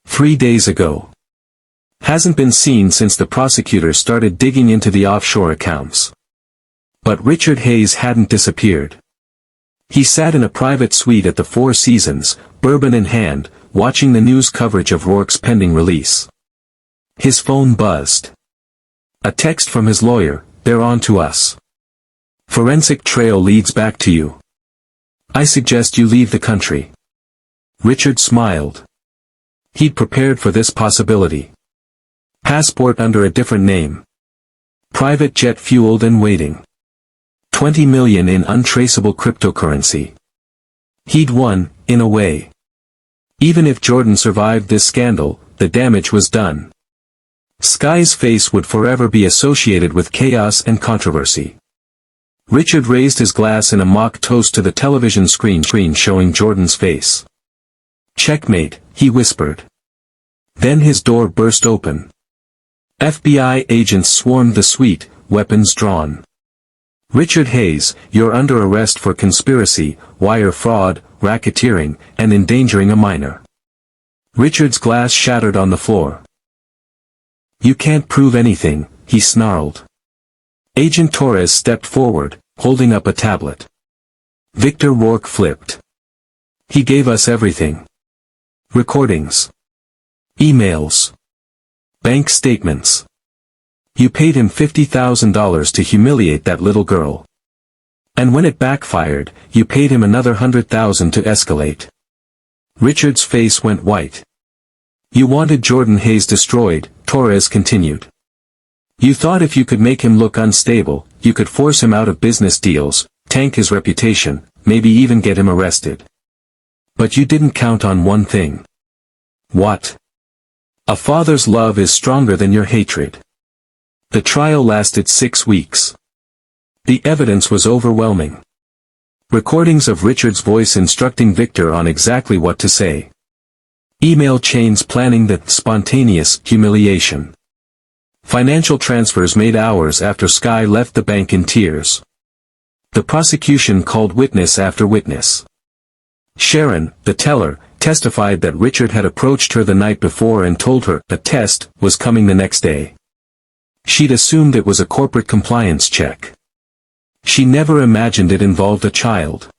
3 days ago. Hasn't been seen since the prosecutor started digging into the offshore accounts. But Richard Hayes hadn't disappeared. He sat in a private suite at the Four Seasons, bourbon in hand, watching the news coverage of Rourke's pending release. His phone buzzed. A text from his lawyer, "They're on to us. Forensic trail leads back to you. I suggest you leave the country." Richard smiled. He'd prepared for this possibility. Passport under a different name. Private jet fueled and waiting. 20 million in untraceable cryptocurrency. He'd won, in a way. Even if Jordan survived this scandal, the damage was done. Sky's face would forever be associated with chaos and controversy. Richard raised his glass in a mock toast to the television screen showing Jordan's face. "Checkmate," he whispered. Then his door burst open. FBI agents swarmed the suite, weapons drawn. "Richard Hayes, you're under arrest for conspiracy, wire fraud, racketeering, and endangering a minor." Richard's glass shattered on the floor. "You can't prove anything," he snarled. Agent Torres stepped forward, holding up a tablet. Victor Rourke flipped. "He gave us everything. Recordings. Emails. Bank statements. You paid him $50,000 to humiliate that little girl. And when it backfired, you paid him another $100,000 to escalate." Richard's face went white. "You wanted Jordan Hayes destroyed," Torres continued. "You thought if you could make him look unstable, you could force him out of business deals, tank his reputation, maybe even get him arrested. But you didn't count on one thing. What? A father's love is stronger than your hatred. The trial lasted 6 weeks. The evidence was overwhelming. Recordings of Richard's voice instructing Victor on exactly what to say. Email chains planning the spontaneous humiliation. Financial transfers made hours after Skye left the bank in tears. The prosecution called witness after witness. Sharon, the teller, testified that Richard had approached her the night before and told her a test was coming the next day. She'd assumed it was a corporate compliance check. She never imagined it involved a child.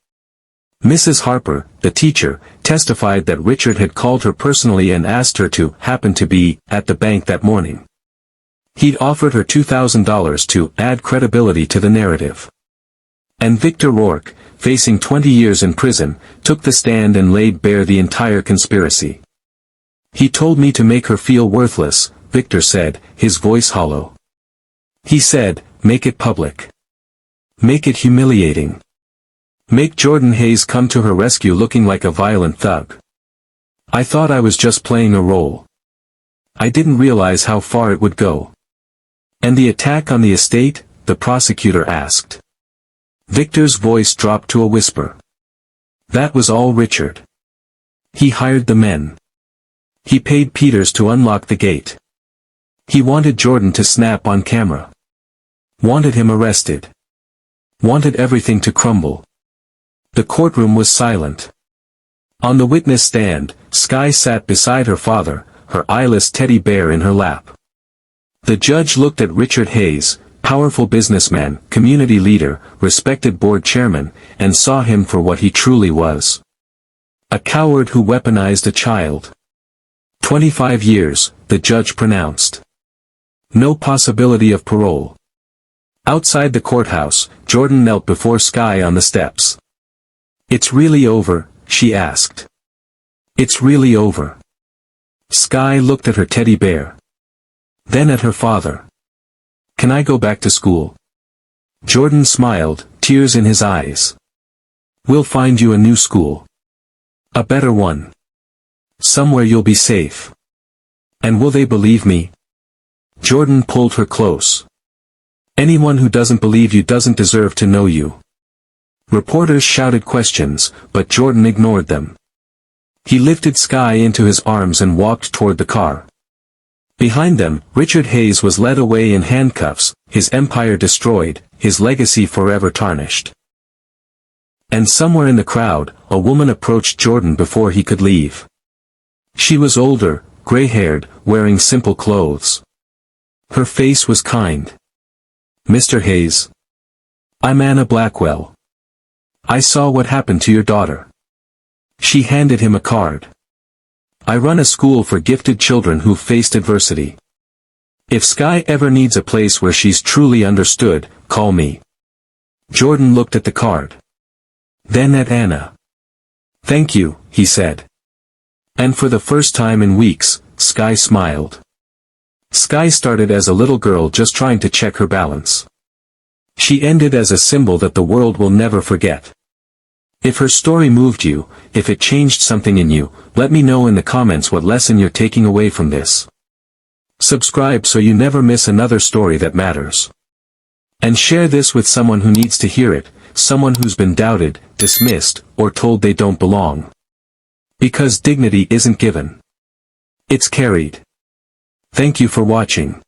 Mrs. Harper, the teacher, testified that Richard had called her personally and asked her to happen to be at the bank that morning. He'd offered her $2,000 to add credibility to the narrative. And Victor Rourke, facing 20 years in prison, took the stand and laid bare the entire conspiracy. He told me to make her feel worthless, Victor said, his voice hollow. He said, make it public. Make it humiliating. Make Jordan Hayes come to her rescue looking like a violent thug. I thought I was just playing a role. I didn't realize how far it would go. And the attack on the estate? The prosecutor asked. Victor's voice dropped to a whisper. That was all Richard. He hired the men. He paid Peters to unlock the gate. He wanted Jordan to snap on camera. Wanted him arrested. Wanted everything to crumble. The courtroom was silent. On the witness stand, Skye sat beside her father, her eyeless teddy bear in her lap. The judge looked at Richard Hayes, powerful businessman, community leader, respected board chairman, and saw him for what he truly was. A coward who weaponized a child. 25 years, the judge pronounced. No possibility of parole. Outside the courthouse, Jordan knelt before Skye on the steps. It's really over, she asked. It's really over. Skye looked at her teddy bear. Then at her father. Can I go back to school? Jordan smiled, tears in his eyes. We'll find you a new school. A better one. Somewhere you'll be safe. And will they believe me? Jordan pulled her close. Anyone who doesn't believe you doesn't deserve to know you. Reporters shouted questions, but Jordan ignored them. He lifted Skye into his arms and walked toward the car. Behind them, Richard Hayes was led away in handcuffs, his empire destroyed, his legacy forever tarnished. And somewhere in the crowd, a woman approached Jordan before he could leave. She was older, gray-haired, wearing simple clothes. Her face was kind. Mr. Hayes. I'm Anna Blackwell. I saw what happened to your daughter. She handed him a card. I run a school for gifted children who faced adversity. If Skye ever needs a place where she's truly understood, call me. Jordan looked at the card. Then at Anna. Thank you, he said. And for the first time in weeks, Skye smiled. Skye started as a little girl just trying to check her balance. She ended as a symbol that the world will never forget. If her story moved you, if it changed something in you, let me know in the comments what lesson you're taking away from this. Subscribe so you never miss another story that matters. And share this with someone who needs to hear it, someone who's been doubted, dismissed, or told they don't belong. Because dignity isn't given. It's carried. Thank you for watching.